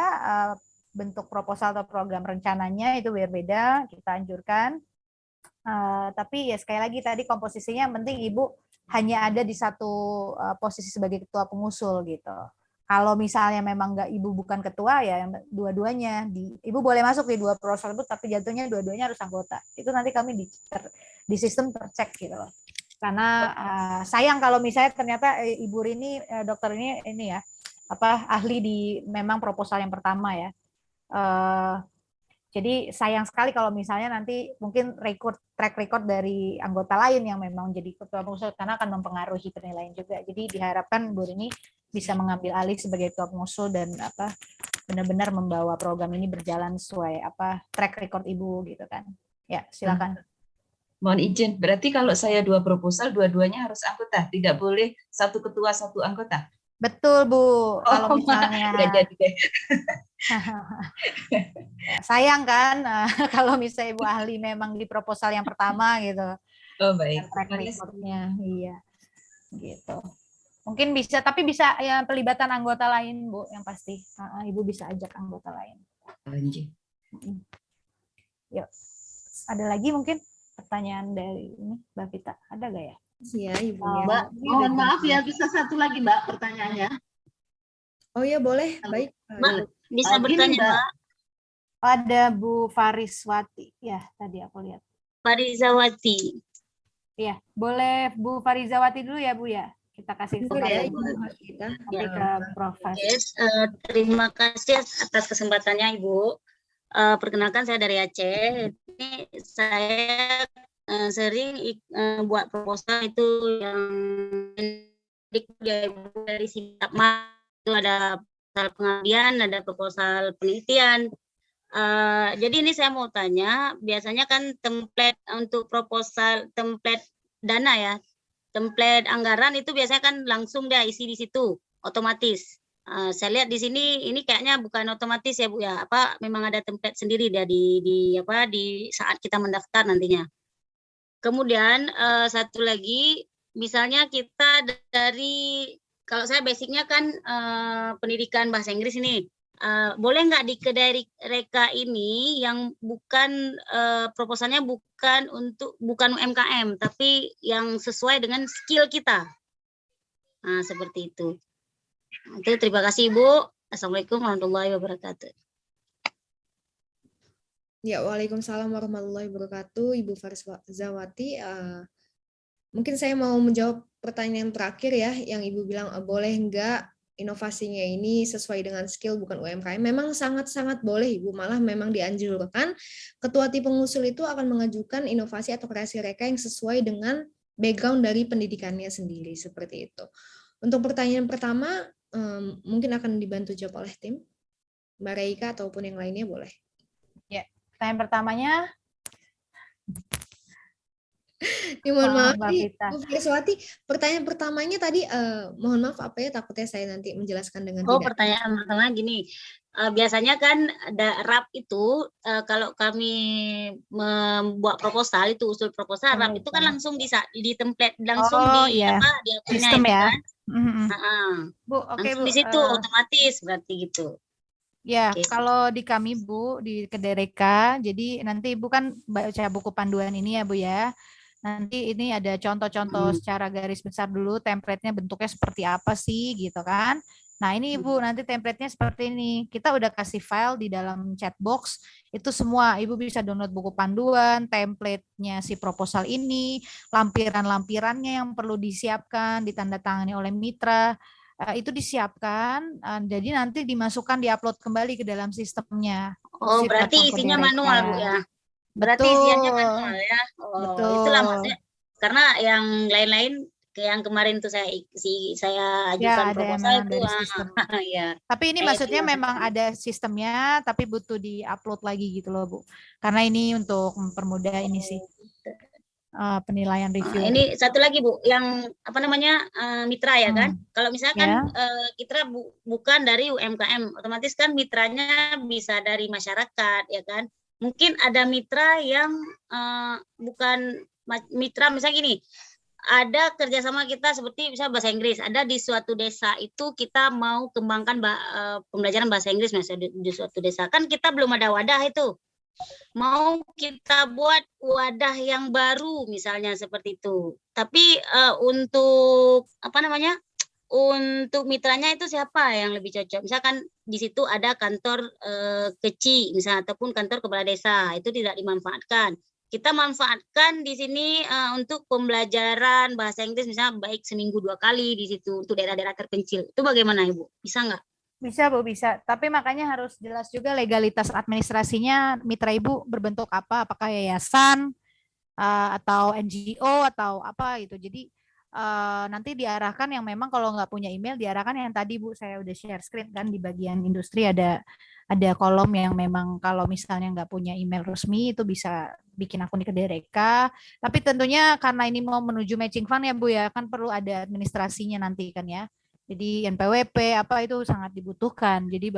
bentuk proposal atau program rencananya itu berbeda, kita anjurkan. Tapi ya sekali lagi tadi komposisinya yang penting Ibu hanya ada di satu posisi sebagai ketua pengusul gitu. Kalau misalnya memang Ibu bukan ketua ya dua-duanya Ibu boleh masuk di 2 proposal itu tapi jatuhnya dua-duanya harus anggota. Itu nanti kami di sistem tercek gitu loh. Karena sayang kalau misalnya ternyata Ibu Rini dokter ini ya ahli di memang proposal yang pertama ya. Jadi sayang sekali kalau misalnya nanti mungkin track record dari anggota lain yang memang jadi ketua pengusul karena akan mempengaruhi penilaian juga. Jadi diharapkan Bu Rini bisa mengambil alih sebagai ketua pengusul dan benar-benar membawa program ini berjalan sesuai track record Ibu gitu kan. Ya, silakan. Mohon izin, berarti kalau saya 2 proposal, dua-duanya harus anggota, tidak boleh satu ketua, satu anggota. Betul Bu, kalau misalnya sayang kan kalau misalnya Ibu ahli memang di proposal yang pertama gitu. Oh baik. Track record-nya, iya, gitu. Mungkin bisa, tapi bisa ya pelibatan anggota lain Bu, yang pasti. Ibu bisa ajak anggota lain. Lanjut. Yuk, ada lagi mungkin pertanyaan dari ini Mbak Vita, ada gak ya? Iya, Ibu. Mbak, mohon maaf ya, bisa satu lagi Mbak pertanyaannya. Oh iya boleh, baik. Mbak, bisa bertanya Mbak? Ada Bu Fariswati, ya tadi aku lihat. Farizawati. Iya, boleh Bu Farizawati dulu ya Bu ya. Kita kasih kesempatan nanti ke Prof. Terima kasih atas kesempatannya Ibu. Perkenalkan saya dari Aceh. Ini saya sering buat proposal itu yang dari sikap itu ada proposal pengabdian, ada proposal penelitian. Jadi ini saya mau tanya, biasanya kan template untuk proposal, template dana ya, template anggaran itu biasanya kan langsung dia isi di situ, otomatis. Saya lihat di sini ini kayaknya bukan otomatis ya Bu ya, apa memang ada template sendiri dia di saat kita mendaftar nantinya. Kemudian satu lagi, misalnya kita dari kalau saya basicnya kan pendidikan bahasa Inggris ini, boleh nggak di kedai reka ini yang bukan proposalnya bukan UMKM, tapi yang sesuai dengan skill kita. Nah, seperti itu. Itu terima kasih Ibu. Assalamualaikum warahmatullahi wabarakatuh. Ya, waalaikumsalam warahmatullahi wabarakatuh, Ibu Farizawati. Mungkin saya mau menjawab pertanyaan terakhir ya, yang Ibu bilang boleh enggak inovasinya ini sesuai dengan skill bukan UMKM. Memang sangat-sangat boleh Ibu, malah memang dianjurkan ketua tim pengusul itu akan mengajukan inovasi atau kreasi reka yang sesuai dengan background dari pendidikannya sendiri, seperti itu. Untuk pertanyaan pertama, mungkin akan dibantu jawab oleh tim, Mbak Reika ataupun yang lainnya boleh. Ya, pertanyaan pertamanya. Mohon maaf nih, Bu Farizawati, pertanyaan pertamanya tadi, mohon maaf apa ya, takutnya saya nanti menjelaskan dengan tidak. Pertanyaan pertama gini, biasanya kan ada RAP itu, kalau kami membuat proposal itu usul proposal, RAP itu kan langsung di template langsung di sistem ya. kan? Bu, oke langsung Bu. di situ otomatis berarti gitu. Ya, kalau di kami Bu di kedai reka, jadi nanti Ibu kan baca buku panduan ini ya Bu ya. Nanti ini ada contoh-contoh secara garis besar dulu, template-nya bentuknya seperti apa sih gitu kan. Nah ini Ibu nanti template-nya seperti ini. Kita udah kasih file di dalam chat box, itu semua Ibu bisa download buku panduan, template-nya si proposal ini, lampiran-lampirannya yang perlu disiapkan, ditandatangani oleh mitra, itu disiapkan, jadi nanti dimasukkan, diupload kembali ke dalam sistemnya. Oh, berarti isinya manual Bu ya? Berarti isiannya manual ya? Betul. Itulah maksudnya. Karena yang lain-lain, yang kemarin tuh saya ajukan proposal itu. Ya. Tapi ini maksudnya memang ada sistemnya, tapi butuh di-upload lagi gitu loh Bu. Karena ini untuk mempermudah ini sih. Penilaian review. Ini satu lagi Bu, yang apa namanya mitra ya kan? Kalau misalkan kita bukan dari UMKM, otomatis kan mitranya bisa dari masyarakat ya kan? Mungkin ada mitra yang bukan mitra, misalnya gini, ada kerjasama kita seperti misalnya bahasa Inggris, ada di suatu desa itu kita mau kembangkan pembelajaran bahasa Inggris misalnya di suatu desa, kan kita belum ada wadah itu. Mau kita buat wadah yang baru misalnya seperti itu. Tapi untuk apa namanya? Untuk mitranya itu siapa yang lebih cocok? Misalkan di situ ada kantor kecil misalnya ataupun kantor kepala desa, itu tidak dimanfaatkan. Kita manfaatkan di sini untuk pembelajaran bahasa Inggris misalnya baik seminggu 2 kali di situ untuk daerah-daerah terpencil. Itu bagaimana Ibu? Bisa nggak? Bisa Bu, bisa. Tapi makanya harus jelas juga legalitas administrasinya mitra Ibu berbentuk apa, apakah yayasan atau NGO atau apa gitu. Jadi nanti diarahkan yang memang kalau nggak punya email diarahkan yang tadi Bu saya udah share screen kan di bagian industri ada kolom yang memang kalau misalnya nggak punya email resmi itu bisa bikin akun di kedai reka. Tapi tentunya karena ini mau menuju matching fund ya Bu ya, kan perlu ada administrasinya nanti kan ya. Jadi NPWP apa itu sangat dibutuhkan. Jadi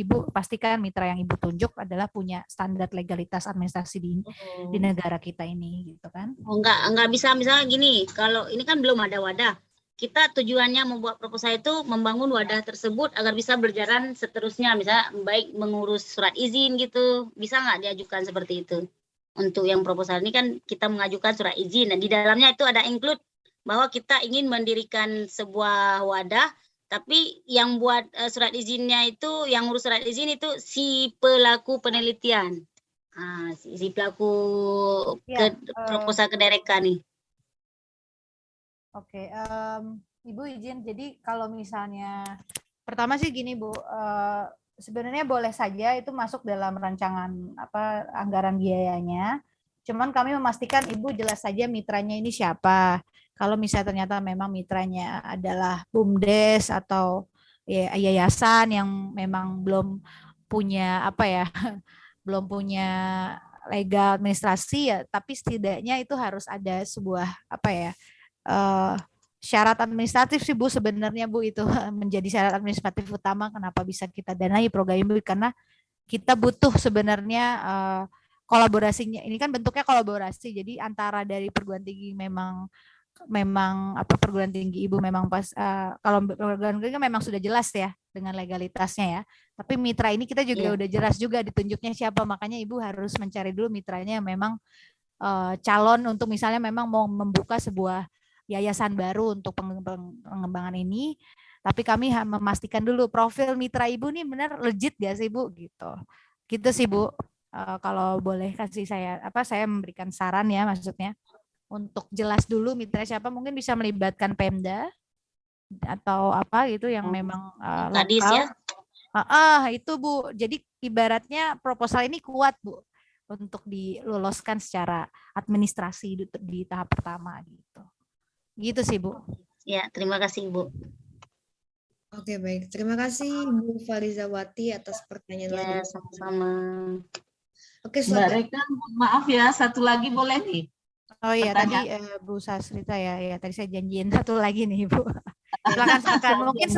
Ibu pastikan mitra yang Ibu tunjuk adalah punya standar legalitas administrasi di negara kita ini gitu kan. Oh, enggak bisa misalnya gini, kalau ini kan belum ada wadah. Kita tujuannya membuat proposal itu membangun wadah tersebut agar bisa berjalan seterusnya, misalnya baik mengurus surat izin gitu. Bisa nggak diajukan seperti itu? Untuk yang proposal ini kan kita mengajukan surat izin dan di dalamnya itu ada include bahwa kita ingin mendirikan sebuah wadah, tapi yang buat surat izinnya itu, yang ngurus surat izin itu si pelaku penelitian, si pelaku proposal kedai reka nih. Oke, Ibu izin, jadi kalau misalnya, pertama sih gini Bu, sebenarnya boleh saja itu masuk dalam rancangan anggaran biayanya, cuman kami memastikan Ibu jelas saja mitranya ini siapa. Kalau misalnya ternyata memang mitranya adalah BUMDes atau yayasan yang memang belum punya belum punya legal administrasi ya, tapi setidaknya itu harus ada sebuah syarat administratif sih Bu sebenarnya Bu, itu menjadi syarat administratif utama kenapa bisa kita danai program ini, karena kita butuh sebenarnya kolaborasinya. Ini kan bentuknya kolaborasi, jadi antara dari perguruan tinggi memang perguruan tinggi Ibu memang pas kalau perguruan tinggi memang sudah jelas ya dengan legalitasnya ya. Tapi mitra ini kita juga udah jelas juga ditunjuknya siapa, makanya Ibu harus mencari dulu mitranya yang memang calon untuk misalnya memang mau membuka sebuah yayasan baru untuk pengembangan ini, tapi kami memastikan dulu profil mitra Ibu nih benar legit gak sih Bu, gitu sih Bu. Kalau boleh kasih saya memberikan saran ya, maksudnya untuk jelas dulu mitra siapa, mungkin bisa melibatkan Pemda atau apa gitu yang memang Kadis lokal. ya. Itu Bu, jadi ibaratnya proposal ini kuat Bu untuk diloloskan secara administrasi di tahap pertama gitu sih Bu. Ya, terima kasih Bu. Oke, baik. Terima kasih Bu Farizawati atas pertanyaan Ya, lanjut. sama-sama. Oke, Mbak Reka, maaf ya, satu lagi boleh nih? Oh iya, tadi Pertanyaan. Bu Sasrita ya tadi saya janjiin satu lagi nih Bu. Silakan. Mungkin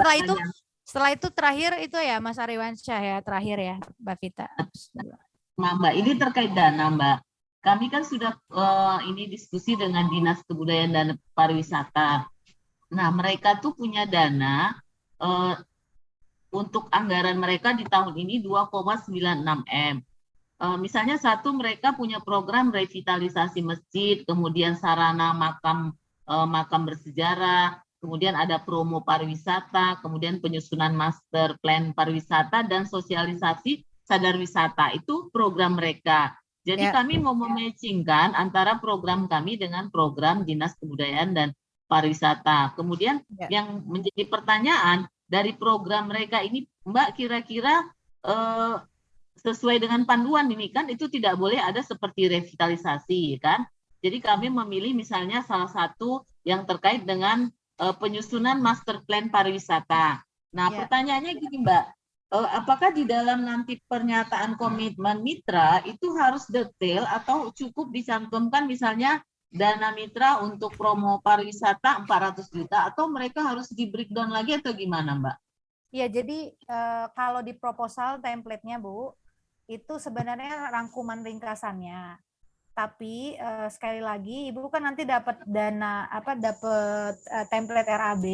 setelah itu terakhir itu ya Mas Ariwansyah ya, terakhir ya Mbak Vita. Mbak, ini terkait dana Mbak. Kami kan sudah ini diskusi dengan Dinas Kebudayaan dan Pariwisata. Nah, mereka tuh punya dana untuk anggaran mereka di tahun ini 2,96 M. Misalnya mereka punya program revitalisasi masjid, kemudian sarana makam bersejarah, kemudian ada promo pariwisata, kemudian penyusunan master plan pariwisata dan sosialisasi sadar wisata. Itu program mereka. Jadi kami mau mematchingkan antara program kami dengan program Dinas Kebudayaan dan Pariwisata. Kemudian yang menjadi pertanyaan dari program mereka ini, Mbak, kira-kira sesuai dengan panduan ini kan itu tidak boleh ada seperti revitalisasi kan. Jadi kami memilih misalnya salah satu yang terkait dengan penyusunan master plan pariwisata. Nah, pertanyaannya gini Mbak, apakah di dalam nanti pernyataan komitmen mitra itu harus detail atau cukup dicantumkan misalnya dana mitra untuk promo pariwisata 400 juta atau mereka harus di breakdown lagi atau gimana Mbak? Iya, jadi kalau di proposal template-nya Bu, itu sebenarnya rangkuman ringkasannya. Tapi sekali lagi Ibu kan nanti dapat dapat template RAB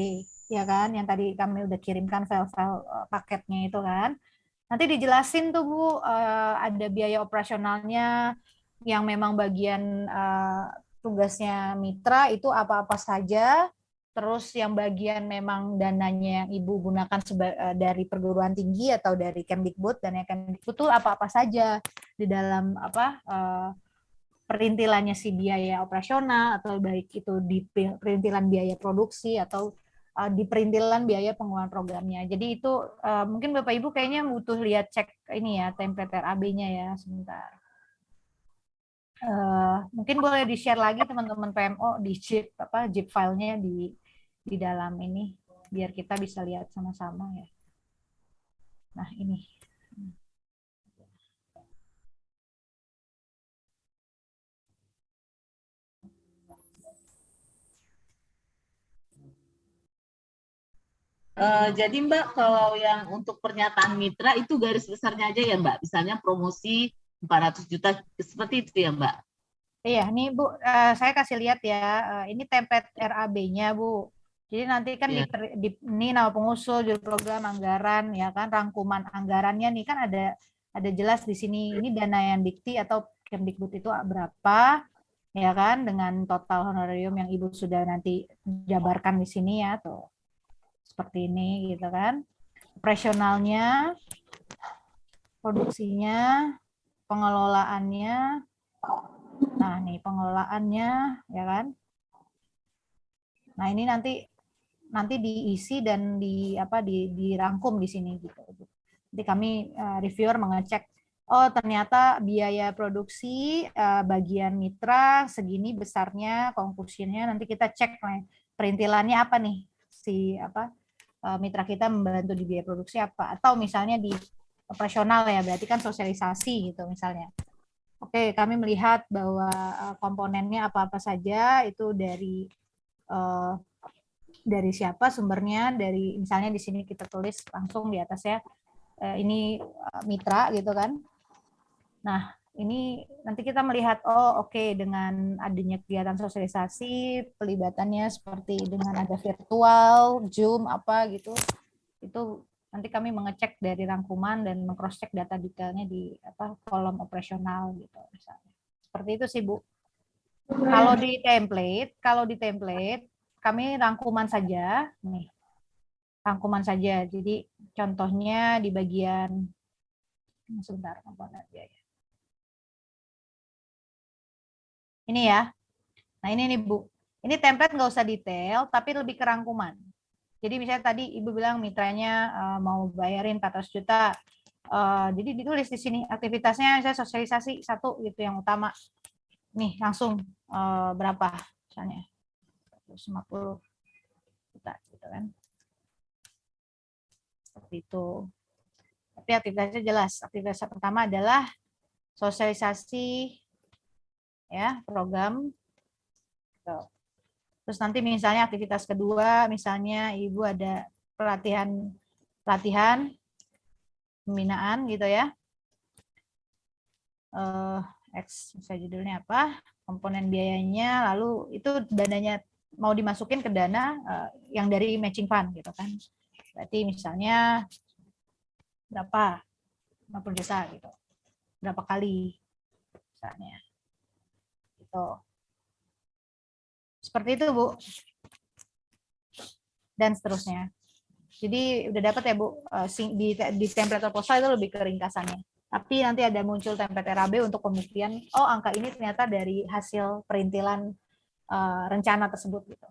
ya kan, yang tadi kami udah kirimkan file-file paketnya itu kan. Nanti dijelasin tuh Bu, ada biaya operasionalnya yang memang bagian tugasnya mitra itu apa-apa saja. Terus yang bagian memang dananya yang Ibu gunakan dari perguruan tinggi atau dari Kemdikbud, dan yang Kemdikbud itu apa-apa saja di dalam perintilannya si biaya operasional, atau baik itu di perintilan biaya produksi atau di perintilan biaya pengeluaran programnya. Jadi itu mungkin Bapak Ibu kayaknya butuh lihat cek ini ya, template RAB-nya ya, sebentar. Mungkin boleh di-share lagi teman-teman PMO di zip filenya di dalam ini biar kita bisa lihat sama-sama ya. Nah, ini. Jadi Mbak, kalau yang untuk pernyataan mitra itu garis besarnya aja ya Mbak, misalnya promosi 400 juta seperti itu ya Mbak? Iya, ini Bu, saya kasih lihat ya, ini template RAB-nya Bu. Jadi nanti kan ini nama pengusul, judul program, anggaran, ya kan, rangkuman anggarannya nih kan ada jelas di sini, ini dana yang dikti atau Kemdikbud itu berapa, ya kan, dengan total honorarium yang Ibu sudah nanti jabarkan di sini ya, tuh. Seperti ini gitu kan. Operasionalnya, produksinya, pengelolaannya. Nah, nih pengelolaannya ya kan. Nah, ini nanti diisi dan dirangkum di sini gitu. Jadi kami reviewer mengecek, oh ternyata biaya produksi bagian mitra segini besarnya, conclusion-nya nanti kita cek perintilannya apa nih mitra kita membantu di biaya produksi apa, atau misalnya di operasional ya, berarti kan sosialisasi gitu misalnya. Oke, kami melihat bahwa komponennya apa-apa saja itu dari dari siapa sumbernya, dari misalnya di sini kita tulis langsung di atas ya, ini mitra gitu kan. Nah, ini nanti kita melihat, oh oke, dengan adanya kegiatan sosialisasi, pelibatannya seperti dengan ada virtual, Zoom, apa gitu, itu nanti kami mengecek dari rangkuman dan meng-cross-check data detailnya di kolom operasional gitu misalnya. Seperti itu sih, Bu. Kalau di template kami rangkuman saja nih. Rangkuman saja. Jadi contohnya di bagian sebentar komponen biaya. Ini ya. Nah, ini nih, Bu. Ini template nggak usah detail tapi lebih ke rangkuman. Jadi misalnya tadi Ibu bilang mitranya mau bayarin 400 juta. Jadi ditulis di sini aktivitasnya saya sosialisasi 1 gitu yang utama. Nih, langsung berapa misalnya? 150 juta gitu kan. Seperti itu. Tapi aktivitasnya jelas. Aktivitas pertama adalah sosialisasi ya, program. Terus nanti misalnya aktivitas kedua, misalnya Ibu ada pelatihan pembinaan gitu ya. Misalnya judulnya apa? Komponen biayanya, lalu itu dananya mau dimasukin ke dana yang dari matching fund gitu kan. Berarti misalnya berapa? 50 juta gitu. Berapa kali misalnya. Gitu. Seperti itu, Bu. Dan seterusnya. Jadi udah dapat ya, Bu, di template proposal itu lebih ke ringkasannya. Tapi nanti ada muncul template RAB untuk pembuktian, oh angka ini ternyata dari hasil perintilan rencana tersebut gitu.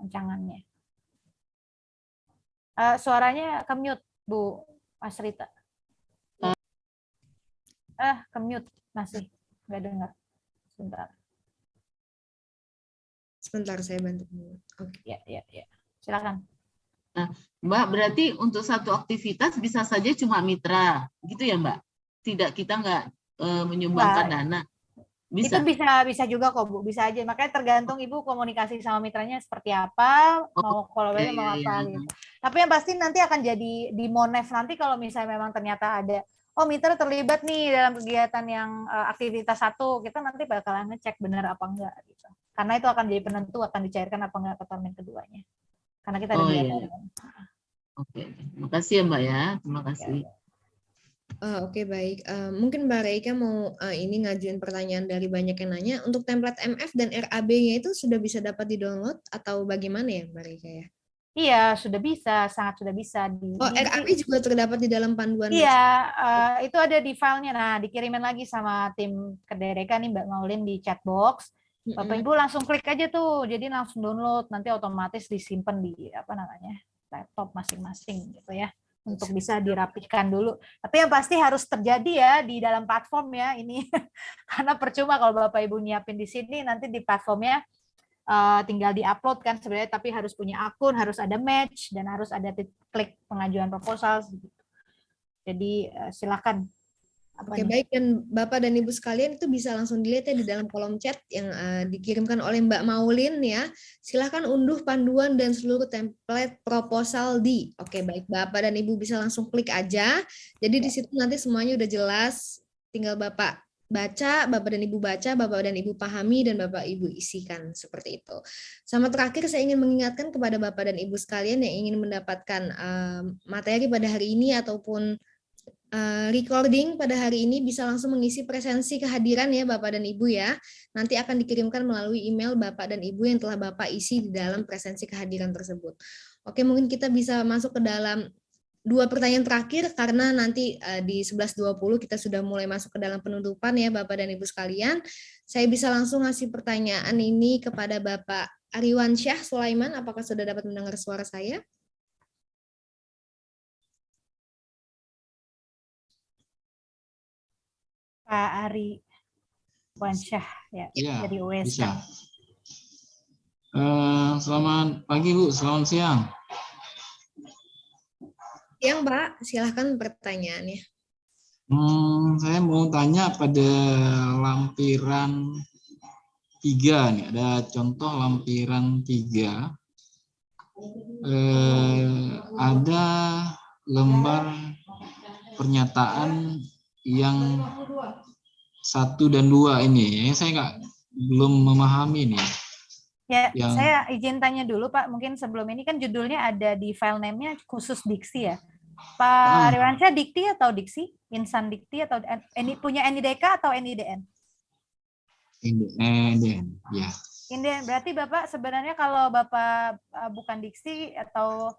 Rancangannya. Suaranya ke-mute, Bu Asrita. Ke-mute masih nggak dengar. Sebentar saya bantu. Oke. Ya. Silakan. Nah, Mbak, berarti untuk satu aktivitas bisa saja cuma mitra, gitu ya, Mbak? Tidak, kita nggak menyumbangkan dana. Bisa. Itu bisa juga kok, Bu. Bisa aja. Makanya tergantung Ibu komunikasi sama mitranya seperti apa, mau kolaborasi mau apa gitu. Tapi yang pasti nanti akan jadi di Monef nanti kalau misalnya memang ternyata ada, oh mitra terlibat nih dalam kegiatan yang aktivitas 1, kita nanti bakalan ngecek benar apa enggak gitu. Karena itu akan jadi penentu akan dicairkan apa enggak ke termin keduanya. Karena kita ada Oke. Makasih ya, Mbak ya. Terima kasih. Oke, baik. Mungkin Mbak Reika mau ini ngajuin pertanyaan dari banyak yang nanya. Untuk template MF dan RAB-nya itu sudah bisa dapat di-download atau bagaimana ya, Mbak Reika ya? Iya, sudah bisa, sangat sudah bisa. RAB juga terdapat di dalam panduan. Iya, itu ada di filenya. Nah, dikirimin lagi sama tim Kedereka nih Mbak Maulin di chatbox. Bapak Ibu langsung klik aja tuh, jadi langsung download, nanti otomatis disimpan di laptop masing-masing gitu ya, untuk bisa dirapihkan dulu. Tapi yang pasti harus terjadi ya di dalam platform ya ini, karena percuma kalau Bapak Ibu nyiapin di sini, nanti di platformnya tinggal diupload kan sebenarnya, tapi harus punya akun, harus ada match, dan harus ada klik pengajuan proposal. Jadi silakan. Oke, baik. Dan Bapak dan Ibu sekalian itu bisa langsung dilihat ya di dalam kolom chat yang dikirimkan oleh Mbak Maulin ya. Silahkan unduh panduan dan seluruh template proposal di. Oke, baik. Bapak dan Ibu bisa langsung klik aja. Jadi di situ nanti semuanya udah jelas. Tinggal Bapak baca, Bapak dan Ibu baca, Bapak dan Ibu pahami, dan Bapak Ibu isikan seperti itu. Sama terakhir saya ingin mengingatkan kepada Bapak dan Ibu sekalian yang ingin mendapatkan materi pada hari ini ataupun recording pada hari ini bisa langsung mengisi presensi kehadiran ya Bapak dan Ibu ya. Nanti akan dikirimkan melalui email Bapak dan Ibu yang telah Bapak isi di dalam presensi kehadiran tersebut. Oke, mungkin kita bisa masuk ke dalam 2 pertanyaan terakhir karena nanti di 11.20 kita sudah mulai masuk ke dalam penutupan ya Bapak dan Ibu sekalian. Saya bisa langsung ngasih pertanyaan ini kepada Bapak Ariwan Syah Sulaiman. Apakah sudah dapat mendengar suara saya? Pak Ari Wansyah ya, dari USK. Bisa. Selamat pagi Bu, selamat siang. Siang Pak, silahkan pertanyaannya. Saya mau tanya pada lampiran 3 nih, ada contoh lampiran 3. ada lembar pernyataan yang 1 dan 2 ini. Saya belum memahami nih. Ya, Yang saya izin tanya dulu Pak, mungkin sebelum ini kan judulnya ada di file name-nya khusus diksi ya. Pak Ariwansyah dikti atau diksi? Insan dikti atau punya NIDK atau NIDN? NIDN, ya. NIDN, berarti Bapak sebenarnya kalau Bapak bukan diksi atau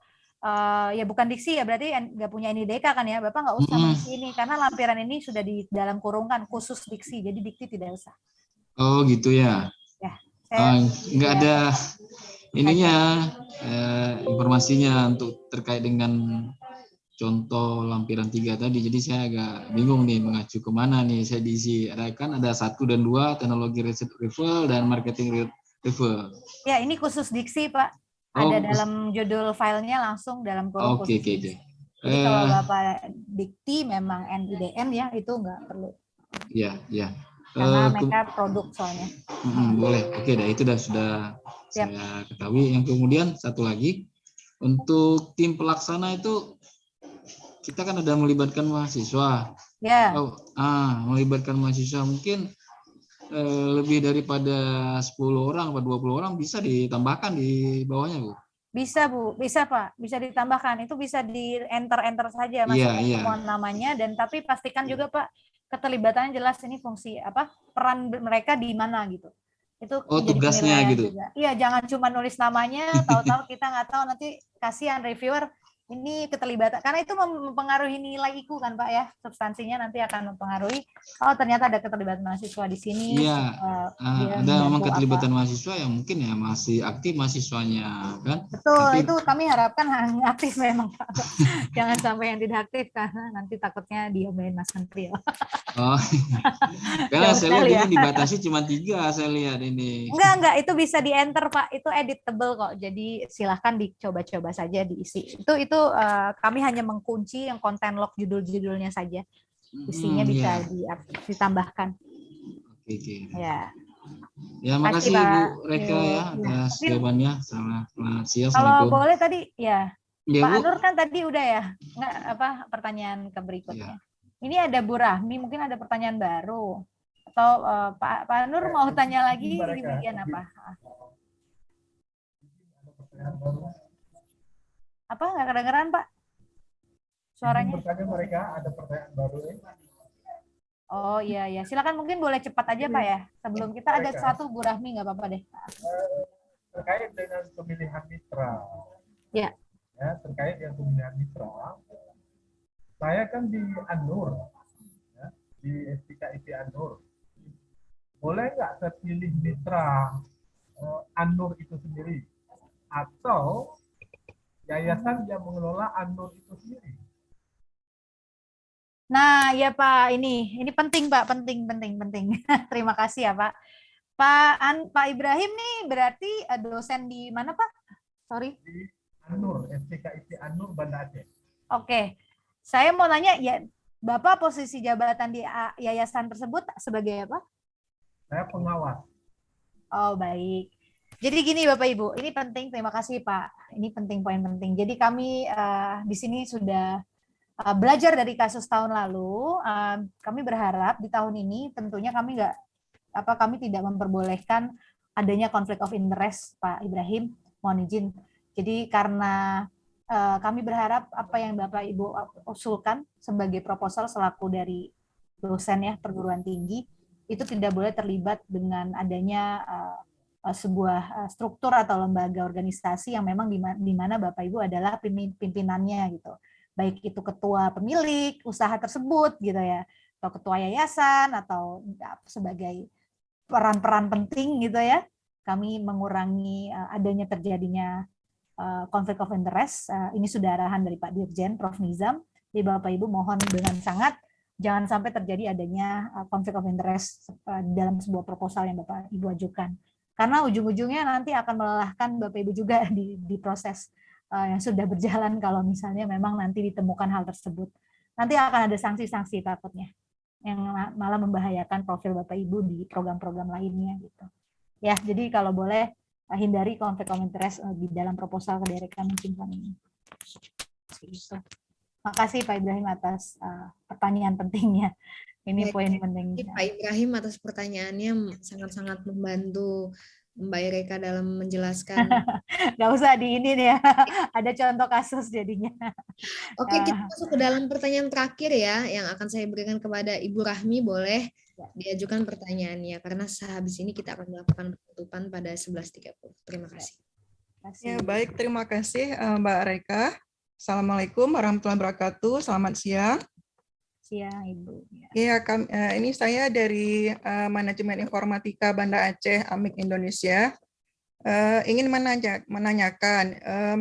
ya bukan diksi ya berarti nggak punya NIDK kan ya, Bapak nggak usah mengisi ini karena lampiran ini sudah di dalam kurungan khusus diksi, jadi dikti tidak usah. Oh gitu ya. Ya. Nggak ada ininya informasinya untuk terkait dengan contoh lampiran 3 tadi, jadi saya agak bingung nih mengacu kemana nih saya diisi. Kan ada 1 dan 2 teknologi riset rival dan marketing rival. Ya ini khusus diksi Pak, ada dalam judul filenya langsung dalam kurung khusus diksi. Jadi kalau Bapak dikti memang NIDN ya itu nggak perlu. Iya, iya. Karena mereka produk soalnya. Boleh, oke, itu sudah saya ketahui. Yang kemudian satu lagi, untuk tim pelaksana itu kita kan ada melibatkan mahasiswa. Ya. Melibatkan mahasiswa mungkin lebih daripada 10 orang atau 20 orang bisa ditambahkan di bawahnya, Bu? Bisa Bu, bisa Pak, bisa ditambahkan. Itu bisa di enter saja masukkan semua namanya, dan tapi pastikan juga Pak keterlibatannya jelas, ini fungsi apa, peran mereka di mana gitu. Itu tugasnya gitu. Juga. Iya, jangan cuma nulis namanya, tahu-tahu kita nggak tahu, nanti kasihan reviewer ini keterlibatan, karena itu mempengaruhi nilai IQ kan Pak ya, substansinya nanti akan mempengaruhi, ternyata ada keterlibatan mahasiswa di sini. Iya, ada memang keterlibatan mahasiswa yang mungkin ya masih aktif mahasiswanya kan. Betul, itu kami harapkan aktif memang Pak. Jangan sampai yang tidak aktif karena nanti takutnya diomelin Mas Menteri. Karena saya lihat ini dibatasi cuma 3, saya lihat ini. Enggak, itu bisa di enter Pak, itu editable kok, jadi silahkan dicoba-coba saja diisi. Itu kami hanya mengunci yang konten log judul-judulnya saja, isinya bisa ditambahkan. Oke. Ya, makasih Bu Reka ya atas jawabannya. Selamat siang. Kalau boleh tadi ya, Pak Bu. Anur kan tadi udah ya, pertanyaan ke berikutnya. Ini ada Bu Rahmi, mungkin ada pertanyaan baru. Atau Pak Anur mau tanya lagi di bagian apa? Apa nggak kedengeran Pak? Suaranya? Mereka ada pertanyaan baru nih. Oh iya, silakan, mungkin boleh cepat aja Pak ya. Sebelum kita ada satu Bu Rahmi, nggak apa-apa deh. Terkait dengan pemilihan mitra. Ya, terkait dengan pemilihan mitra. Saya kan di Anur, ya, di STKIP Anur. Boleh nggak saya pilih mitra Anur itu sendiri? Atau yayasan yang mengelola Anur itu sendiri? Nah, ya Pak, ini penting Pak, penting. Terima kasih ya Pak. Pak Ibrahim nih berarti dosen di mana Pak? Sorry. Di Anur, STKIP Anur Banda Aceh. Oke. Saya mau nanya ya, Bapak posisi jabatan di yayasan tersebut sebagai apa? Saya pengawas. Oh, baik. Jadi gini Bapak Ibu, ini penting, terima kasih Pak. Ini penting, poin penting. Jadi kami di sini sudah belajar dari kasus tahun lalu. Kami berharap di tahun ini tentunya kami tidak memperbolehkan adanya konflik of interest, Pak Ibrahim. Mohon izin. Jadi karena kami berharap apa yang Bapak Ibu usulkan sebagai proposal selaku dari dosen ya perguruan tinggi itu tidak boleh terlibat dengan adanya sebuah struktur atau lembaga organisasi yang memang di mana Bapak Ibu adalah pimpinannya gitu. Baik itu ketua pemilik usaha tersebut gitu ya, atau ketua yayasan atau sebagai peran-peran penting gitu ya. Kami mengurangi adanya terjadinya konflik of interest. Ini sudah arahan dari Pak Dirjen Prof Nizam. Jadi Bapak Ibu mohon dengan sangat jangan sampai terjadi adanya konflik of interest dalam sebuah proposal yang Bapak Ibu ajukan. Karena ujung-ujungnya nanti akan melelahkan Bapak Ibu juga di proses yang sudah berjalan kalau misalnya memang nanti ditemukan hal tersebut. Nanti akan ada sanksi-sanksi takutnya yang malah membahayakan profil Bapak Ibu di program-program lainnya gitu. Ya, jadi kalau boleh hindari konflik of interest di dalam proposal kederekan mencintai ini. Gitu. Makasih Pak Ibrahim atas pertanyaan pentingnya. Ini poin penting. Pak Ibrahim atas pertanyaannya sangat-sangat membantu Mbak Ereka dalam menjelaskan. Nggak usah di ini nih ya, ada contoh kasus jadinya. Oke, kita masuk ke dalam pertanyaan terakhir ya, yang akan saya berikan kepada Ibu Rahmi. Boleh diajukan pertanyaannya, karena sehabis ini kita akan melakukan penutupan pada 11.30. Terima kasih. Ya, baik, terima kasih Mbak Reka. Assalamualaikum warahmatullahi wabarakatuh. Selamat siang. Siang Ibu. Ya, ini saya dari Manajemen Informatika Banda Aceh AMIK Indonesia. Ingin menanyakan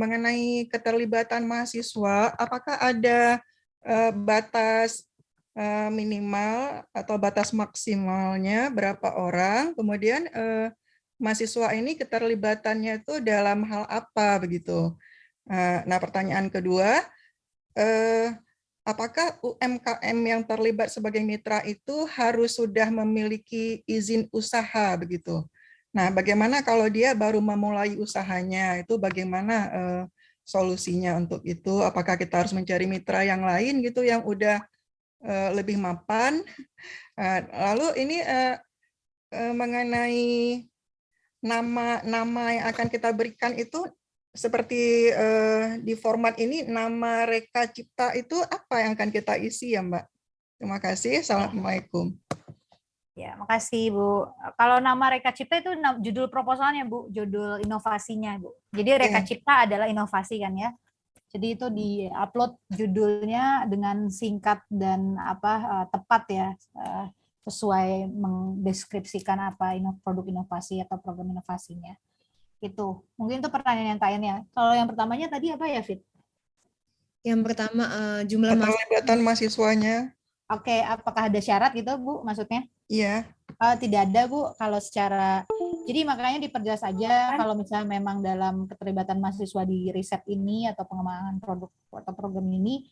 mengenai keterlibatan mahasiswa, apakah ada batas minimal atau batas maksimalnya berapa orang, kemudian mahasiswa ini keterlibatannya itu dalam hal apa begitu. Nah, pertanyaan kedua, apakah UMKM yang terlibat sebagai mitra itu harus sudah memiliki izin usaha begitu? Nah, bagaimana kalau dia baru memulai usahanya, itu bagaimana solusinya untuk itu? Apakah kita harus mencari mitra yang lain gitu yang udah lebih mapan? Lalu ini mengenai nama yang akan kita berikan itu seperti di format ini, nama Reka Cipta itu apa yang akan kita isi ya Mbak? Terima kasih. Assalamualaikum. Ya, makasih Bu. Kalau nama Reka Cipta itu judul proposalnya Bu, judul inovasinya Bu. Jadi Reka Cipta adalah inovasi kan ya. Jadi itu di-upload judulnya dengan singkat dan tepat ya, sesuai mendeskripsikan apa produk inovasi atau program inovasinya. Itu. Mungkin itu pertanyaan yang tanya. Kalau yang pertamanya tadi apa ya, Fit? Yang pertama jumlah keterlibatan mahasiswanya. Oke, apakah ada syarat gitu, Bu, maksudnya? Iya. Tidak ada, Bu. Kalau secara, jadi makanya diperjelas aja kalau misalnya memang dalam keterlibatan mahasiswa di riset ini atau pengembangan produk atau program ini,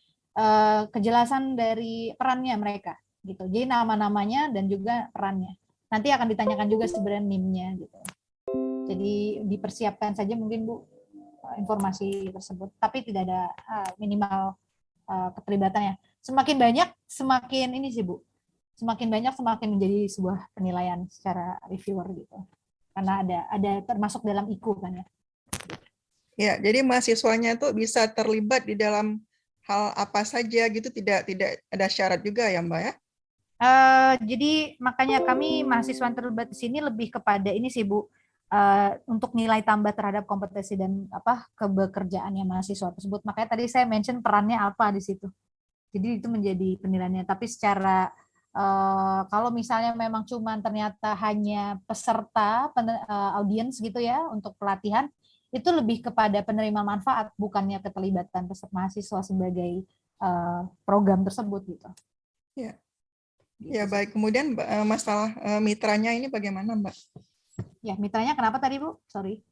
kejelasan dari perannya mereka, gitu. Jadi nama-namanya dan juga perannya. Nanti akan ditanyakan juga sebenarnya NIM-nya, gitu. Jadi dipersiapkan saja mungkin Bu informasi tersebut, tapi tidak ada minimal keterlibatannya. Semakin banyak, semakin ini sih Bu. Semakin banyak, semakin menjadi sebuah penilaian secara reviewer gitu. Karena ada termasuk dalam IKU kan ya. Ya, jadi mahasiswanya tuh bisa terlibat di dalam hal apa saja gitu, tidak ada syarat juga ya Mbak ya? Jadi makanya kami mahasiswa yang terlibat di sini lebih kepada ini sih Bu. Untuk nilai tambah terhadap kompetensi dan kebekerjaannya mahasiswa tersebut. Makanya tadi saya mention perannya apa di situ. Jadi itu menjadi penilaiannya. Tapi secara kalau misalnya memang cuma ternyata hanya peserta audiens gitu ya untuk pelatihan, itu lebih kepada penerima manfaat, bukannya keterlibatan peserta mahasiswa sebagai program tersebut gitu. Ya. Ya baik. Kemudian masalah mitranya ini bagaimana Mbak? Ya, mitranya kenapa tadi Bu? Sorry.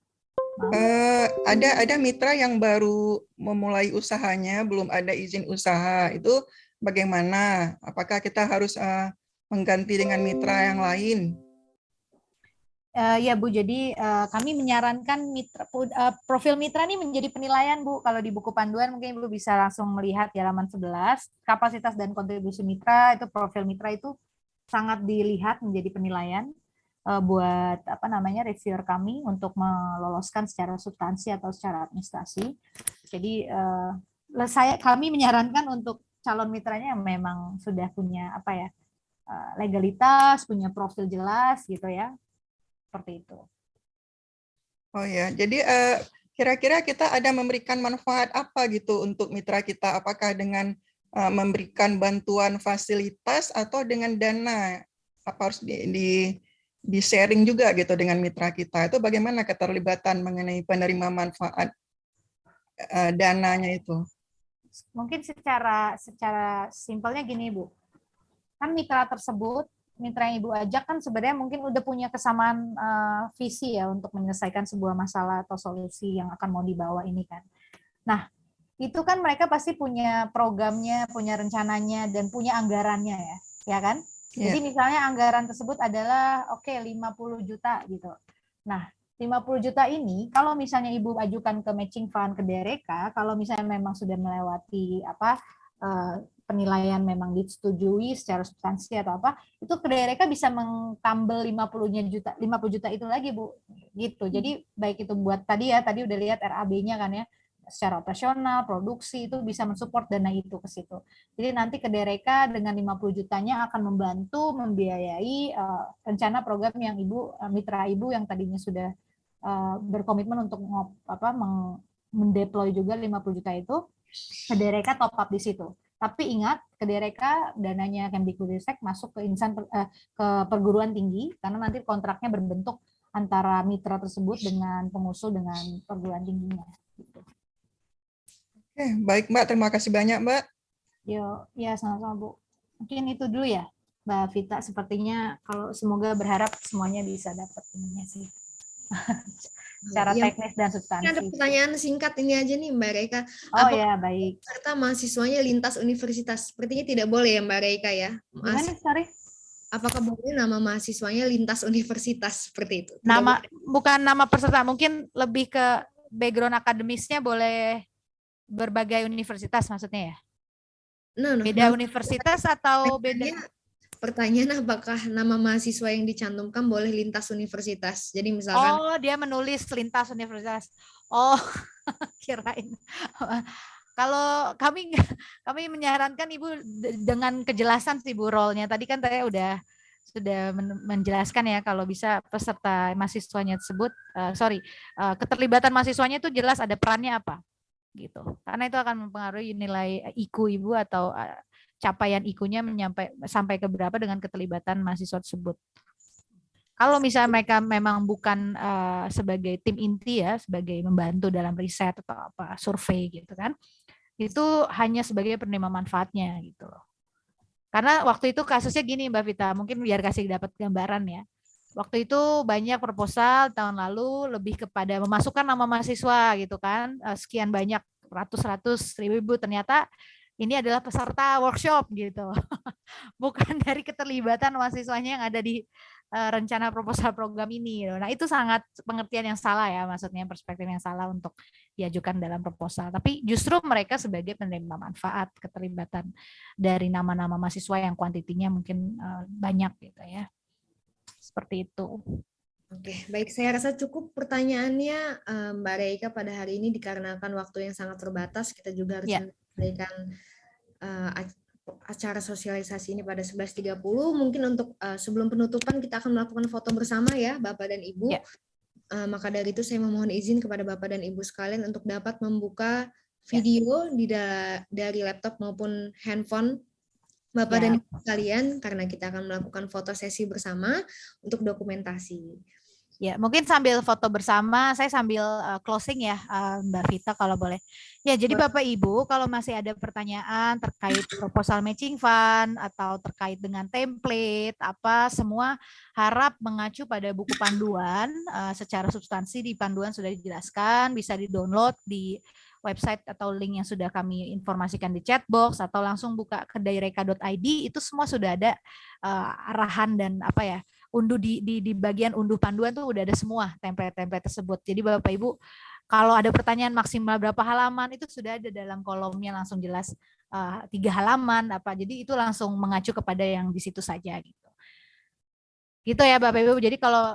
Ada mitra yang baru memulai usahanya, belum ada izin usaha. Itu bagaimana? Apakah kita harus mengganti dengan mitra yang lain? Ya Bu, jadi kami menyarankan profil mitra ini menjadi penilaian Bu. Kalau di buku panduan mungkin Ibu bisa langsung melihat di halaman 11, kapasitas dan kontribusi mitra, itu profil mitra itu sangat dilihat menjadi penilaian buat reviewer kami untuk meloloskan secara substansi atau secara administrasi. Jadi kami menyarankan untuk calon mitranya yang memang sudah punya legalitas, punya profil jelas gitu ya. Seperti itu. Oh ya, jadi kira-kira kita ada memberikan manfaat apa gitu untuk mitra kita? Apakah dengan memberikan bantuan fasilitas atau dengan dana? Apa harus di sharing juga gitu dengan mitra kita? Itu bagaimana keterlibatan mengenai penerima manfaat dananya itu? Mungkin secara simpelnya gini Bu, kan mitra tersebut, mitra yang Ibu ajak kan sebenarnya mungkin udah punya kesamaan visi ya untuk menyelesaikan sebuah masalah atau solusi yang akan mau dibawa ini kan. Nah, itu kan mereka pasti punya programnya, punya rencananya, dan punya anggarannya ya kan? Jadi misalnya anggaran tersebut adalah 50 juta gitu. Nah, 50 juta ini kalau misalnya Ibu ajukan ke matching fund ke Dereka, kalau misalnya memang sudah melewati penilaian memang disetujui secara substansi atau apa, itu ke Dereka bisa mengtambel 50 juta itu lagi, Bu. Gitu. Jadi baik itu buat tadi udah lihat RAB-nya kan ya, secara operasional, produksi itu bisa mensupport dana itu ke situ. Jadi nanti ke Dereka dengan 50 jutanya akan membantu membiayai rencana program yang mitra Ibu yang tadinya sudah berkomitmen untuk mendeploy juga 50 juta itu, ke Dereka top up di situ. Tapi ingat, ke Dereka dananya Kemdikbudristek masuk ke ke perguruan tinggi, karena nanti kontraknya berbentuk antara mitra tersebut dengan pengusul dengan perguruan tingginya. Gitu. Oke, baik Mbak, terima kasih banyak Mbak. Ya sama-sama Bu. Mungkin itu dulu ya Mbak Vita, sepertinya kalau semoga berharap semuanya bisa dapat ininya sih. Secara teknis dan substansi. Ada pertanyaan singkat ini aja nih Mbak Reka. Ya baik. Serta mahasiswanya lintas universitas. Sepertinya tidak boleh ya Mbak Reka ya. Gimana, sorry? Apakah boleh nama mahasiswanya lintas universitas seperti itu? Bukan nama peserta, mungkin lebih ke background akademisnya boleh berbagai universitas maksudnya ya? Beda universitas atau beda? Pertanyaan apakah nama mahasiswa yang dicantumkan boleh lintas universitas? Jadi misalkan dia menulis lintas universitas. Oh, kirain. Kalau kami menyarankan Ibu dengan kejelasan sih Bu role-nya. Tadi kan saya sudah menjelaskan ya, kalau bisa peserta mahasiswanya tersebut keterlibatan mahasiswanya itu jelas ada perannya apa gitu. Karena itu akan mempengaruhi nilai IQ Ibu atau capaian IQ-nya sampai ke berapa dengan keterlibatan mahasiswa tersebut. Kalau misalnya mereka memang bukan sebagai tim inti ya, sebagai membantu dalam riset atau survei gitu kan, itu hanya sebagai penerima manfaatnya gitu loh. Karena waktu itu kasusnya gini Mbak Vita, mungkin biar kasih dapat gambaran ya. Waktu itu banyak proposal tahun lalu lebih kepada memasukkan nama mahasiswa gitu kan, sekian banyak ratus ribu, ternyata ini adalah peserta workshop gitu, bukan dari keterlibatan mahasiswanya yang ada di rencana proposal program ini. Nah itu sangat pengertian yang salah ya, maksudnya perspektif yang salah untuk diajukan dalam proposal. Tapi justru mereka sebagai penerima manfaat keterlibatan dari nama-nama mahasiswa yang kuantitinya mungkin banyak gitu ya. Seperti itu. Oke, baik. Saya rasa cukup pertanyaannya Mbak Reika pada hari ini, dikarenakan waktu yang sangat terbatas. Kita juga harus memberikan acara sosialisasi ini pada 11.30. Mungkin untuk sebelum penutupan kita akan melakukan foto bersama ya Bapak dan Ibu. Maka dari itu saya memohon izin kepada Bapak dan Ibu sekalian untuk dapat membuka video dari laptop maupun handphone Bapak dan Ibu sekalian, karena kita akan melakukan foto sesi bersama untuk dokumentasi. Ya, mungkin sambil foto bersama, saya sambil closing ya, Mbak Vita kalau boleh. Ya, jadi Bapak Ibu, kalau masih ada pertanyaan terkait proposal matching fund atau terkait dengan template, semua harap mengacu pada buku panduan. Secara substansi di panduan sudah dijelaskan, bisa di-download di website atau link yang sudah kami informasikan di chat box, atau langsung buka ke dereka.id, itu semua sudah ada arahan dan unduh di bagian unduh panduan tuh udah ada semua template-template tersebut. Jadi Bapak Ibu kalau ada pertanyaan maksimal berapa halaman itu sudah ada dalam kolomnya langsung jelas 3 halaman Jadi itu langsung mengacu kepada yang di situ saja gitu. Gitu ya Bapak Ibu. Jadi kalau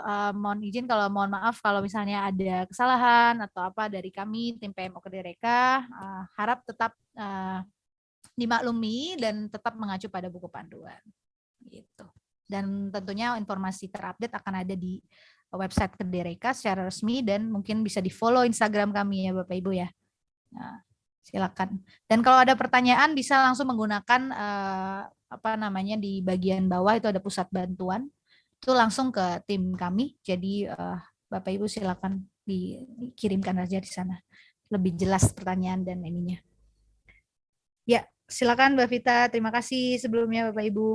mohon maaf kalau misalnya ada kesalahan atau dari kami tim PMO Dereka, harap tetap dimaklumi dan tetap mengacu pada buku panduan. Gitu. Dan tentunya informasi terupdate akan ada di website Dereka secara resmi, dan mungkin bisa di-follow Instagram kami ya Bapak Ibu ya. Nah, silakan. Dan kalau ada pertanyaan bisa langsung menggunakan di bagian bawah itu ada pusat bantuan. Itu langsung ke tim kami. Jadi Bapak Ibu silakan dikirimkan aja di sana. Lebih jelas pertanyaan dan ininya. Ya. Silakan Mbak Vita, terima kasih sebelumnya Bapak Ibu.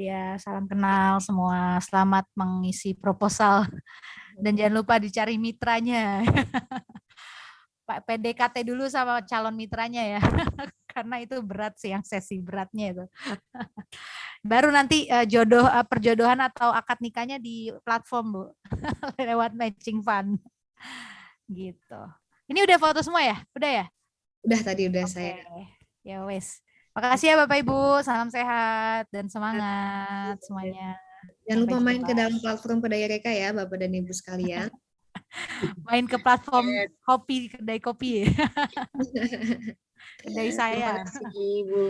Ya, salam kenal semua. Selamat mengisi proposal. Dan jangan lupa dicari mitranya. Pak PDKT dulu sama calon mitranya ya. Karena itu berat sih, yang sesi beratnya itu. Baru nanti perjodohan atau akad nikahnya di platform Bu. Lewat matching fund. Gitu. Ini udah foto semua ya? Udah ya? Udah tadi udah Oke. saya. Ya wes. Makasih ya Bapak Ibu, salam sehat dan semangat semuanya. Jangan lupa Sampai main ke jumpa. dalam platform Kedai Reka ya, Bapak dan Ibu sekalian. Main ke platform kopi, kedai kopi. Kedai Terima saya. kasih Bu.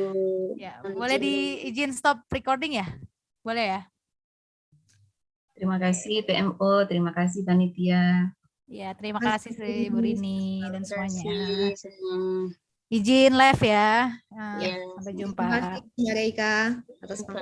Ya, boleh diizin stop recording ya? Boleh ya? Terima kasih PMO, terima kasih panitia. Ya, terima kasih Bu Rini dan semuanya. Terima kasih semua. Izin live ya. Nah, Ya. sampai Terima jumpa. kasih Mbak Reika atas Jangan